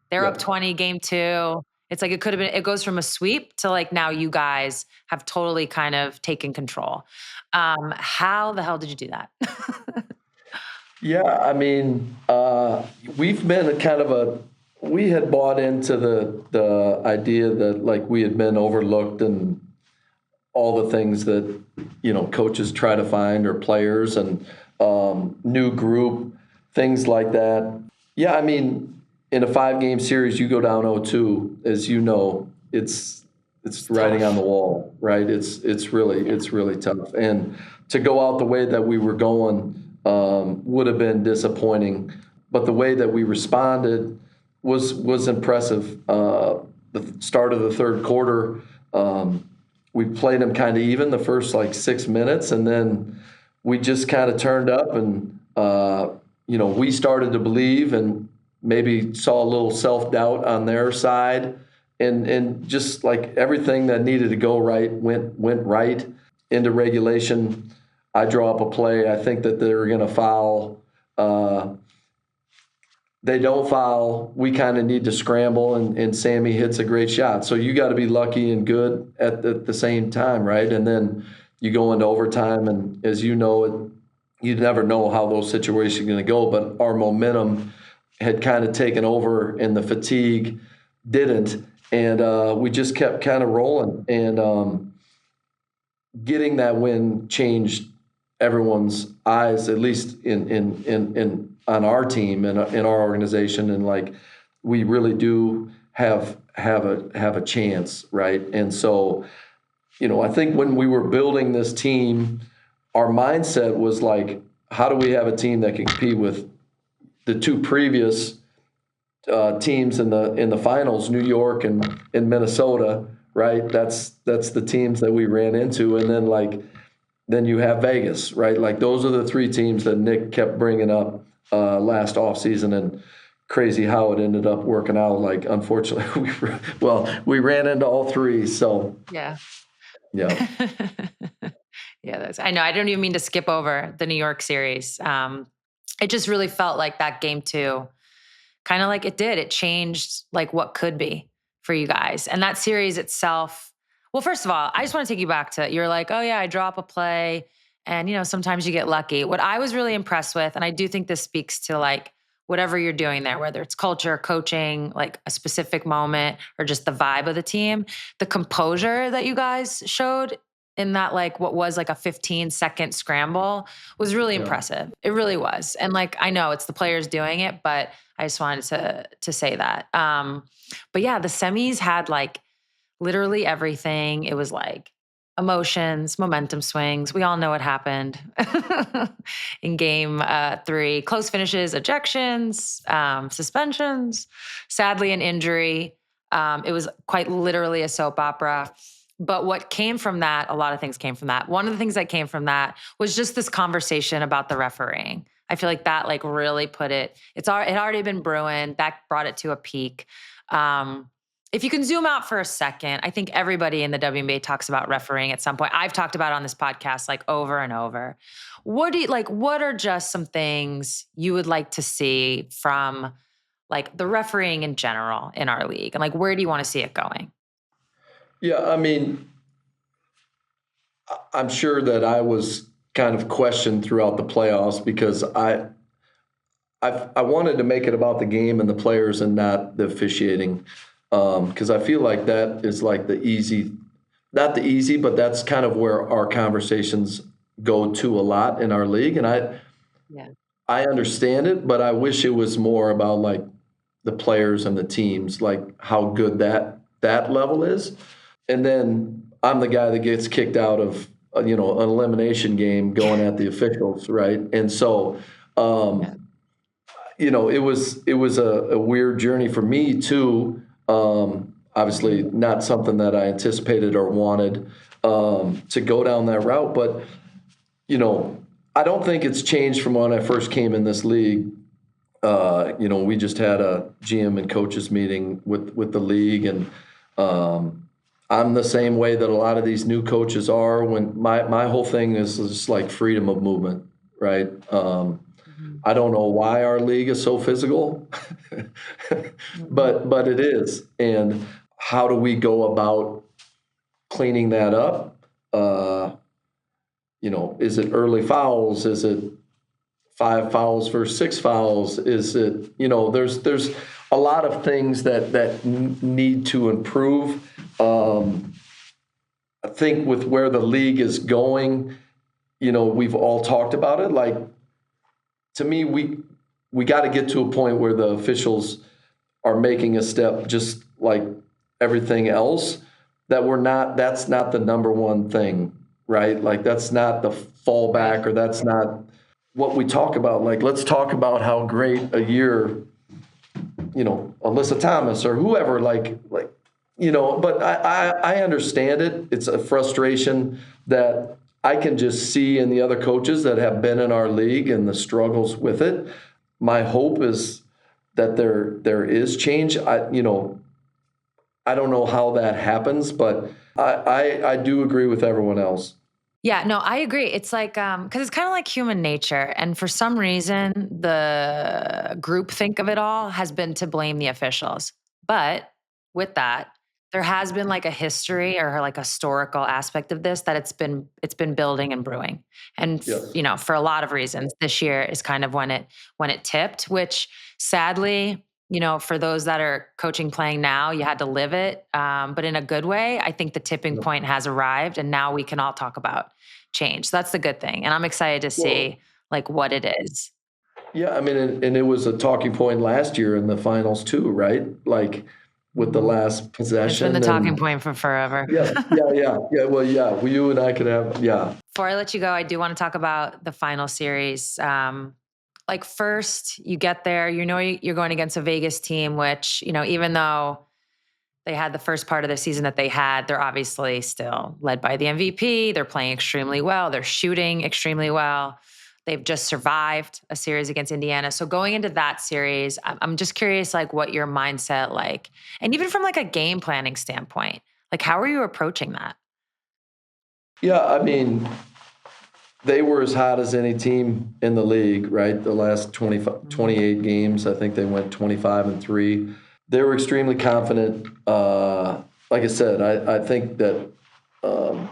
They're up 20, game 2. It's like it goes from a sweep to like now you guys have totally kind of taken control. How the hell did you do that? Yeah, I mean, we've been we had bought into the idea that like we had been overlooked and all the things that, coaches try to find or players and new group, things like that. Yeah, I mean, in a 5-game series, you go down 0-2, as you know, it's writing on the wall, right? It's really tough. And to go out the way that we were going would have been disappointing. But the way that we responded was impressive. The start of the third quarter, we played them kind of even the first 6 minutes, and then we just kind of turned up, and we started to believe, and maybe saw a little self-doubt on their side, and just everything that needed to go right went right into regulation. I draw up a play. I think that they're going to foul. They don't foul. We kind of need to scramble, and Sami hits a great shot. So you got to be lucky and good at the same time, right? And then you go into overtime, and as you know, you never know how those situations are going to go. But our momentum had kind of taken over, and the fatigue didn't, and we just kept kind of rolling. And getting that win changed everyone's eyes, at least in on our team and in our organization, and we really do have a chance, right? And so, I think when we were building this team, our mindset was how do we have a team that can compete with the two previous teams in the finals, New York and Minnesota, right? That's the teams that we ran into, and then you have Vegas, right? Those are the three teams that Nick kept bringing up last offseason, and crazy how it ended up working out. Unfortunately, we ran into all three. So yeah. Yeah. Yeah, I know. I don't even mean to skip over the New York series. It just really felt like that game 2, kind of like it did. It changed what could be for you guys. And that series itself, well, first of all, I just want to take you back to, you're like, oh yeah, I draw up a play, and sometimes you get lucky. What I was really impressed with, and I do think this speaks to whatever you're doing there, whether it's culture, coaching, a specific moment, or just the vibe of the team, the composure that you guys showed in that what was a 15-second scramble was really impressive. It really was. And I know it's the players doing it, but I just wanted to say that. But yeah, the semis had literally everything. It was emotions, momentum swings. We all know what happened in game 3. Close finishes, ejections, suspensions, sadly an injury. It was quite literally a soap opera. But what came from that, a lot of things came from that. One of the things that came from that was just this conversation about the refereeing. I feel like that really put it, it had already been brewing. That brought it to a peak. If you can zoom out for a second, I think everybody in the WNBA talks about refereeing at some point. I've talked about it on this podcast over and over. What are just some things you would like to see from the refereeing in general in our league? And where do you want to see it going? Yeah, I mean, I'm sure that I was kind of questioned throughout the playoffs because I wanted to make it about the game and the players and not the officiating, because I feel like that is not the easy, but that's kind of where our conversations go to a lot in our league. And I understand it, but I wish it was more about the players and the teams, how good that level is. And then I'm the guy that gets kicked out of an elimination game going at the officials, right? And so it was a weird journey for me too. Obviously not something that I anticipated or wanted to go down that route, but I don't think it's changed from when I first came in this league. We just had a GM and coaches meeting with the league, and I'm the same way that a lot of these new coaches are. When my whole thing is just freedom of movement, right? I don't know why our league is so physical, but it is. And how do we go about cleaning that up? Is it early fouls? Is it 5 fouls versus 6 fouls? Is it, there's a lot of things that need to improve. I think with where the league is going, we've all talked about it. To me, we got to get to a point where the officials are making a step just like everything else, that's not the number one thing, right? Like that's not the fallback, or that's not what we talk about. Like, let's talk about how great a year, Alyssa Thomas or whoever, but I understand it. It's a frustration that I can just see in the other coaches that have been in our league and the struggles with it. My hope is that there is change. I don't know how that happens, but I do agree with everyone else. Yeah, no, I agree. It's like, because it's kind of like human nature. And for some reason, the groupthink of it all has been to blame the officials. But with that, there has been like a history or like a historical aspect of this that it's been building and brewing. And Yes. for a lot of reasons, this year is kind of when it tipped, which sadly, for those that are coaching playing now, you had to live it. But in a good way, I think the tipping Yep. point has arrived and now we can all talk about change. So that's the good thing. And I'm excited to Well, see like what it is. yeah, I mean, and it was a talking point last year in the finals too, right? Like with the Mhm. last It's been possession, the talking and point for forever. yeah. Well, yeah, well, you and I could have, yeah, Before I let you go, I do want to talk about the final series. Like first, you get there, you're going against a Vegas team, which even though they had the first part of the season that they had, they're obviously still led by the MVP. They're playing extremely well. They're shooting extremely well. They've just survived a series against Indiana. So going into that series, I'm just curious, like what your mindset like, and even from like a game planning standpoint, like how are you approaching that? yeah. I mean, they were as hot as any team in the league, right? The last 25, Mhm. 28 games, I think they went 25-3. They were extremely confident. Like I said, I think that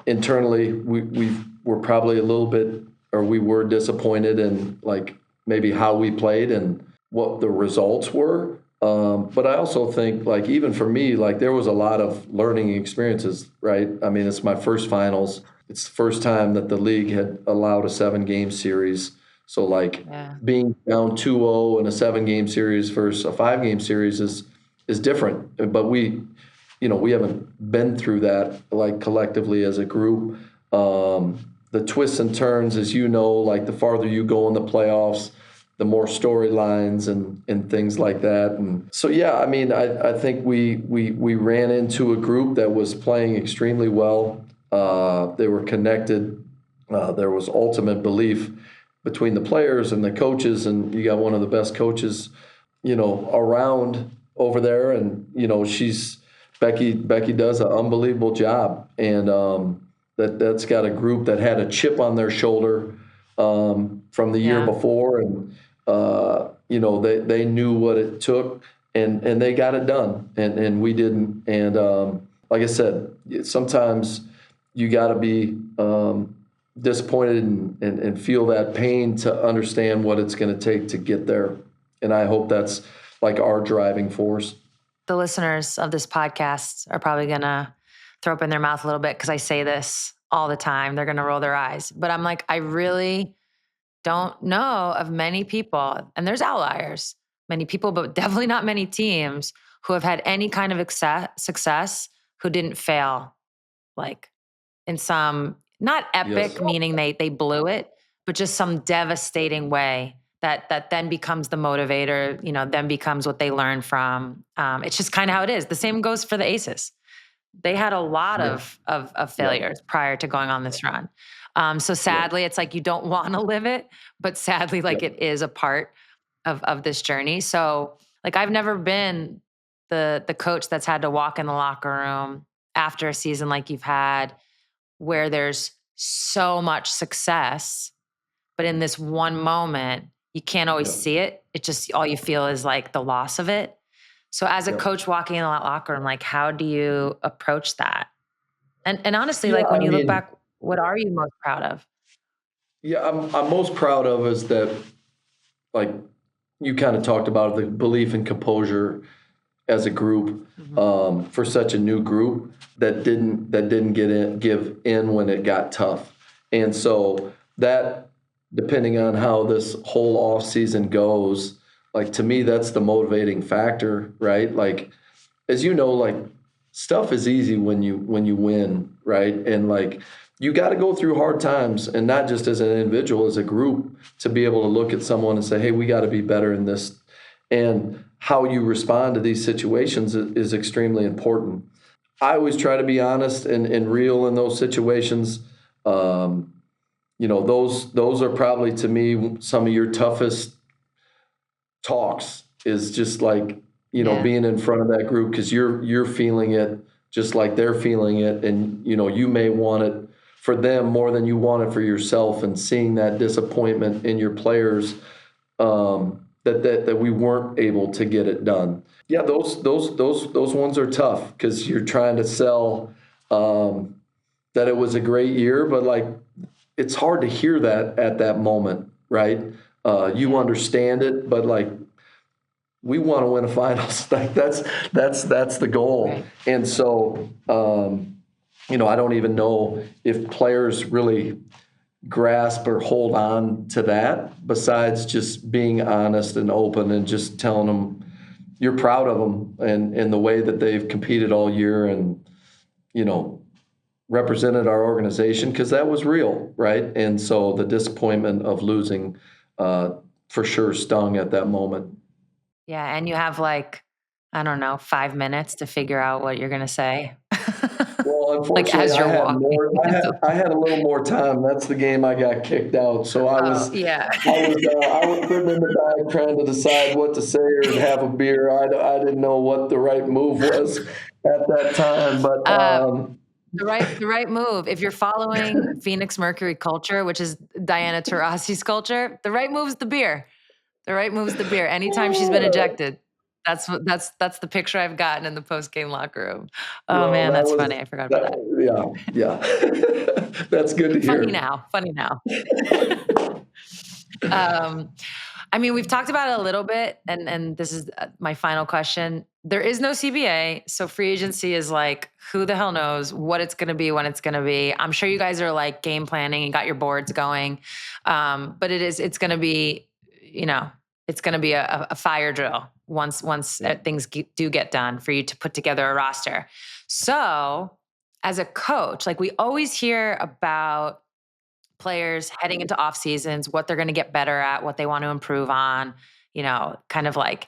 internally we're probably a little bit, or we were disappointed in like maybe how we played and what the results were. But I also think like even for me, like there was a lot of learning experiences, right? I mean, it's my first finals. It's the first time that the league had allowed a 7-game series. So like Yeah. being down 2-0 in a 7-game series versus a 5-game series is different. But we haven't been through that like collectively as a group. The twists and turns, as you know, like the farther you go in the playoffs, the more storylines and things like that. And so, yeah, I mean, I think we ran into a group that was playing extremely well. They were connected. There was ultimate belief between the players and the coaches, and you got one of the best coaches, around over there. And, she's Becky does an unbelievable job. And that's got a group that had a chip on their shoulder from the year Yeah. before, and they knew what it took, and they got it done, and we didn't. And like I said, sometimes you got to be disappointed and feel that pain to understand what it's going to take to get there. And I hope that's like our driving force. The listeners of this podcast are probably going to throw up in their mouth a little bit because I say this all the time. They're going to roll their eyes. But I'm like, I really don't know of many people, and there's outliers, many people, but definitely not many teams who have had any kind of success who didn't fail, like in some, not Yes. epic, meaning they blew it, but just some devastating way that then becomes the motivator, then becomes what they learn from. It's just kind of how it is. The same goes for the Aces. They had a lot Yeah. of Yeah. failures prior to going on this run. So Yeah. sadly, it's like you don't want to live it, but sadly, Yeah. like it is a part of this journey. So like I've never been the coach that's had to walk in the locker room after a season like you've had, where there's so much success, but in this one moment, you can't always Yeah. see it. It just all you feel is like the loss of it. So as a Yeah. coach walking in the locker room, like how do you approach that? And honestly, Yeah. like when I you look mean, back, what are you most proud of? yeah, I'm most proud of is that, like you kind of talked about, the belief and composure as a group, Mhm. for such a new group that didn't give in when it got tough. And so that, depending on how this whole off season goes, like, to me, that's the motivating factor, right? Like, as you know, like, stuff is easy when you win, right? And like, you got to go through hard times, and not just as an individual, as a group, to be able to look at someone and say, hey, we got to be better in this. And how you respond to these situations is extremely important. I always try to be honest and real in those situations. Those are probably, to me, some of your toughest talks, is just like, being in front of that group, because you're feeling it just like they're feeling it, and you may want it for them more than you want it for yourself, and seeing that disappointment in your players, that we weren't able to get it done. Yeah, those ones are tough, because you're trying to sell that it was a great year, but like, it's hard to hear that at that moment, right? You understand it, but like, we want to win a finals. Like, that's the goal. Right. And so, I don't even know if players really grasp or hold on to that, besides just being honest and open and just telling them you're proud of them and the way that they've competed all year, and, represented our organization, because that was real, right? And so the disappointment of losing for sure stung at that moment. Yeah, and you have like, I don't know, 5 minutes to figure out what you're gonna say. Well, Like unfortunately, as you're walking. I had a little more time. That's the game I got kicked out. So Oh, yeah. I was sitting in the back trying to decide what to say or have a beer. I didn't know what the right move was at that time, but The right move. If you're following Phoenix Mercury culture, which is Diana Taurasi's culture, the right move's the beer. The right move's the beer. Anytime she's been ejected, that's the picture I've gotten in the post game locker room. Oh well, man, that that's was funny. I forgot about that. yeah. That's good to Funny hear. now. Funny now. um, I mean, we've talked about it a little bit, and this is my final question. There is no CBA, so free agency is like, who the hell knows what it's going to be, when it's going to be. I'm sure you guys are like game planning and got your boards going, but it's going to be, it's going to be a fire drill once things do get done for you to put together a roster. So, as a coach, like, we always hear about players heading into off seasons, what they're going to get better at, what they want to improve on, kind of like,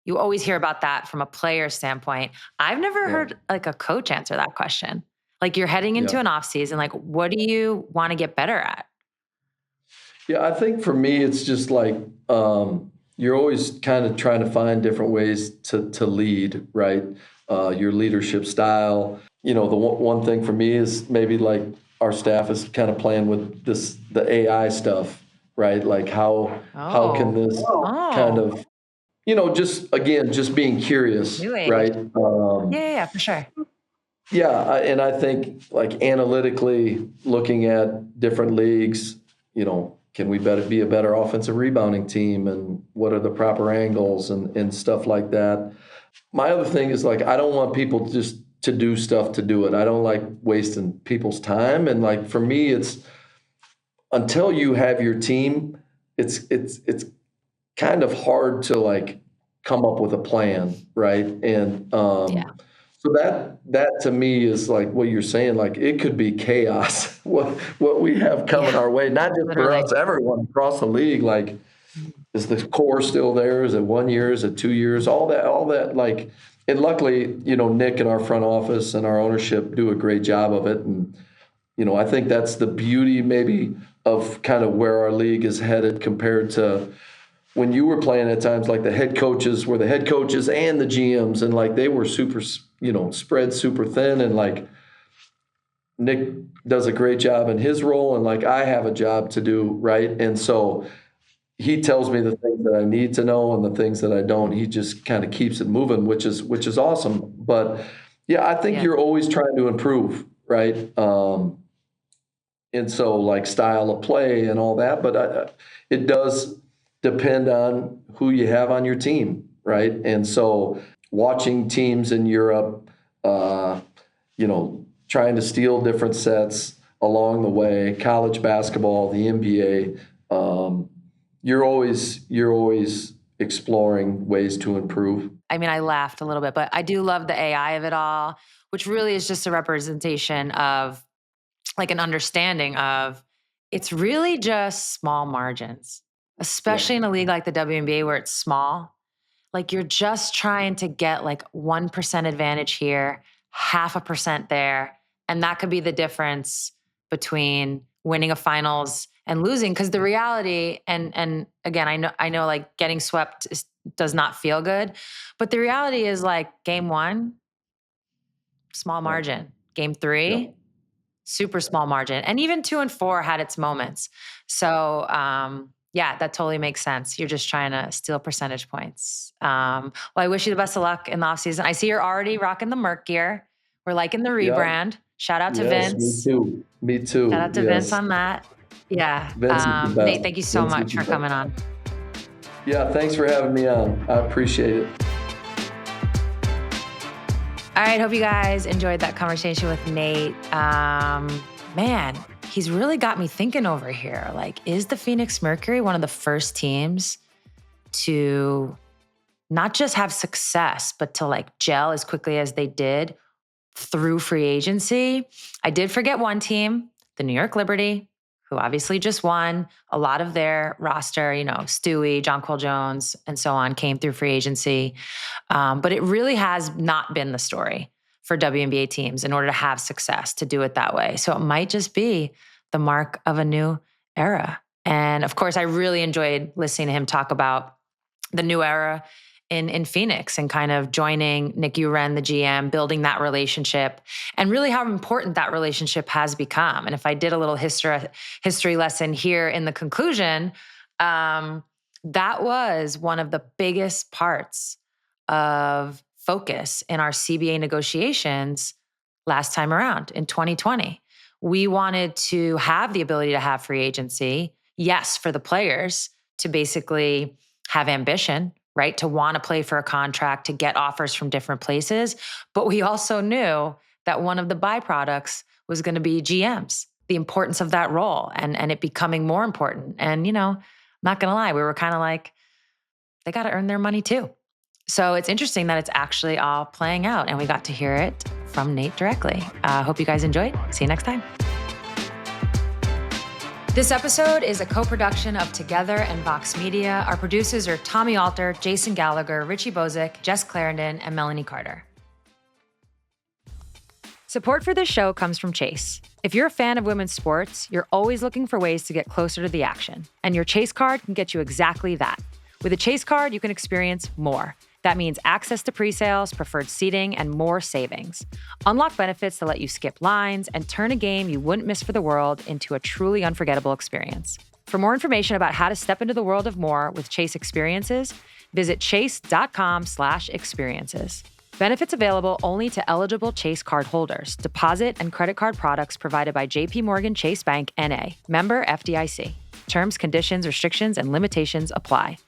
you always hear about that from a player standpoint. I've never Yeah. heard like a coach answer that question. Like, you're heading Yeah. into an off season, like, what do you want to get better at? Yeah, I think for me, it's just like, you're always kind of trying to find different ways to lead, right? Your leadership style. The one thing for me is maybe like our staff is kind of playing with the AI stuff, right? Like, how can this kind Oh, of, just being curious, new age. right? Yeah, for sure. Yeah, and I think, like, analytically looking at different leagues, can we be a better offensive rebounding team, and what are the proper angles and stuff like that. My other thing is, like, I don't want people just to do stuff to do it. I don't like wasting people's time. And like, for me, it's until you have your team, it's kind of hard to like come up with a plan, right? And Yeah, so that to me is like what you're saying. Like, it could be chaos. What we have coming yeah, our way, not just for literally. us, everyone across the league. Like, is the core still there? Is it 1 year? Is it 2 years? All that. Like, and luckily, Nick and our front office and our ownership do a great job of it. And I think that's the beauty maybe of kind of where our league is headed compared to when you were playing at times. Like, the head coaches were the head coaches and the GMs, and like they were super, spread super thin. And like, Nick does a great job in his role, and like, I have a job to do, right? And so he tells me the things that I need to know, and the things that I don't, he just kind of keeps it moving, which is awesome. But yeah, I think Yeah, you're always trying to improve, right? And so, like, style of play and all that, but it does depend on who you have on your team, right? And so, watching teams in Europe, trying to steal different sets along the way, college basketball, the NBA, you're always exploring ways to improve. I mean, I laughed a little bit, but I do love the AI of it all, which really is just a representation of like an understanding of it's really just small margins, especially in a league like the WNBA where it's small. Like you're just trying to get like 1% advantage here, 0.5% there. And that could be the difference between winning a finals and losing. Because the reality, and again, I know like getting swept does not feel good. But the reality is like game 1, small margin. Game 3, super small margin. And even 2 and 4 had its moments. So yeah, that totally makes sense. You're just trying to steal percentage points. Well, I wish you the best of luck in the offseason. I see you're already rocking the Merc gear. We're liking the rebrand. Shout out to Vince. Me too. Me too. Shout out to Vince on that. Yeah. Vince is the best. Nate, thank you so much for coming on. Yeah, thanks for having me on. I appreciate it. All right, hope you guys enjoyed that conversation with Nate. Man, he's really got me thinking over here. Like, is the Phoenix Mercury one of the first teams to not just have success, but to like gel as quickly as they did through free agency? I did forget one team, the New York Liberty, who obviously just won. A lot of their roster, you know, Stewie, Jonquel Jones, and so on, came through free agency. But it really has not been the story for WNBA teams in order to have success, to do it that way. So it might just be the mark of a new era. And of course, I really enjoyed listening to him talk about the new era in Phoenix and kind of joining Nick Uren, the GM, building that relationship, and really how important that relationship has become. And if I did a little history lesson here in the conclusion, that was one of the biggest parts of focus in our CBA negotiations last time around in 2020. We wanted to have the ability to have free agency, yes, for the players to basically have ambition, right? To want to play for a contract, to get offers from different places. But we also knew that one of the byproducts was going to be GMs, the importance of that role and it becoming more important. And, you know, I'm not going to lie, we were kind of like, they got to earn their money too. So it's interesting that it's actually all playing out and we got to hear it from Nate directly. Hope you guys enjoyed. See you next time. This episode is a co-production of Together and Vox Media. Our producers are Tommy Alter, Jason Gallagher, Richie Bozick, Jess Clarendon, and Melanie Carter. Support for this show comes from Chase. If you're a fan of women's sports, you're always looking for ways to get closer to the action. And your Chase card can get you exactly that. With a Chase card, you can experience more. That means access to pre-sales, preferred seating, and more savings. Unlock benefits that let you skip lines and turn a game you wouldn't miss for the world into a truly unforgettable experience. For more information about how to step into the world of more with Chase Experiences, visit chase.com/experiences. Benefits available only to eligible Chase card holders. Deposit and credit card products provided by JPMorgan Chase Bank, N.A. Member FDIC. Terms, conditions, restrictions, and limitations apply.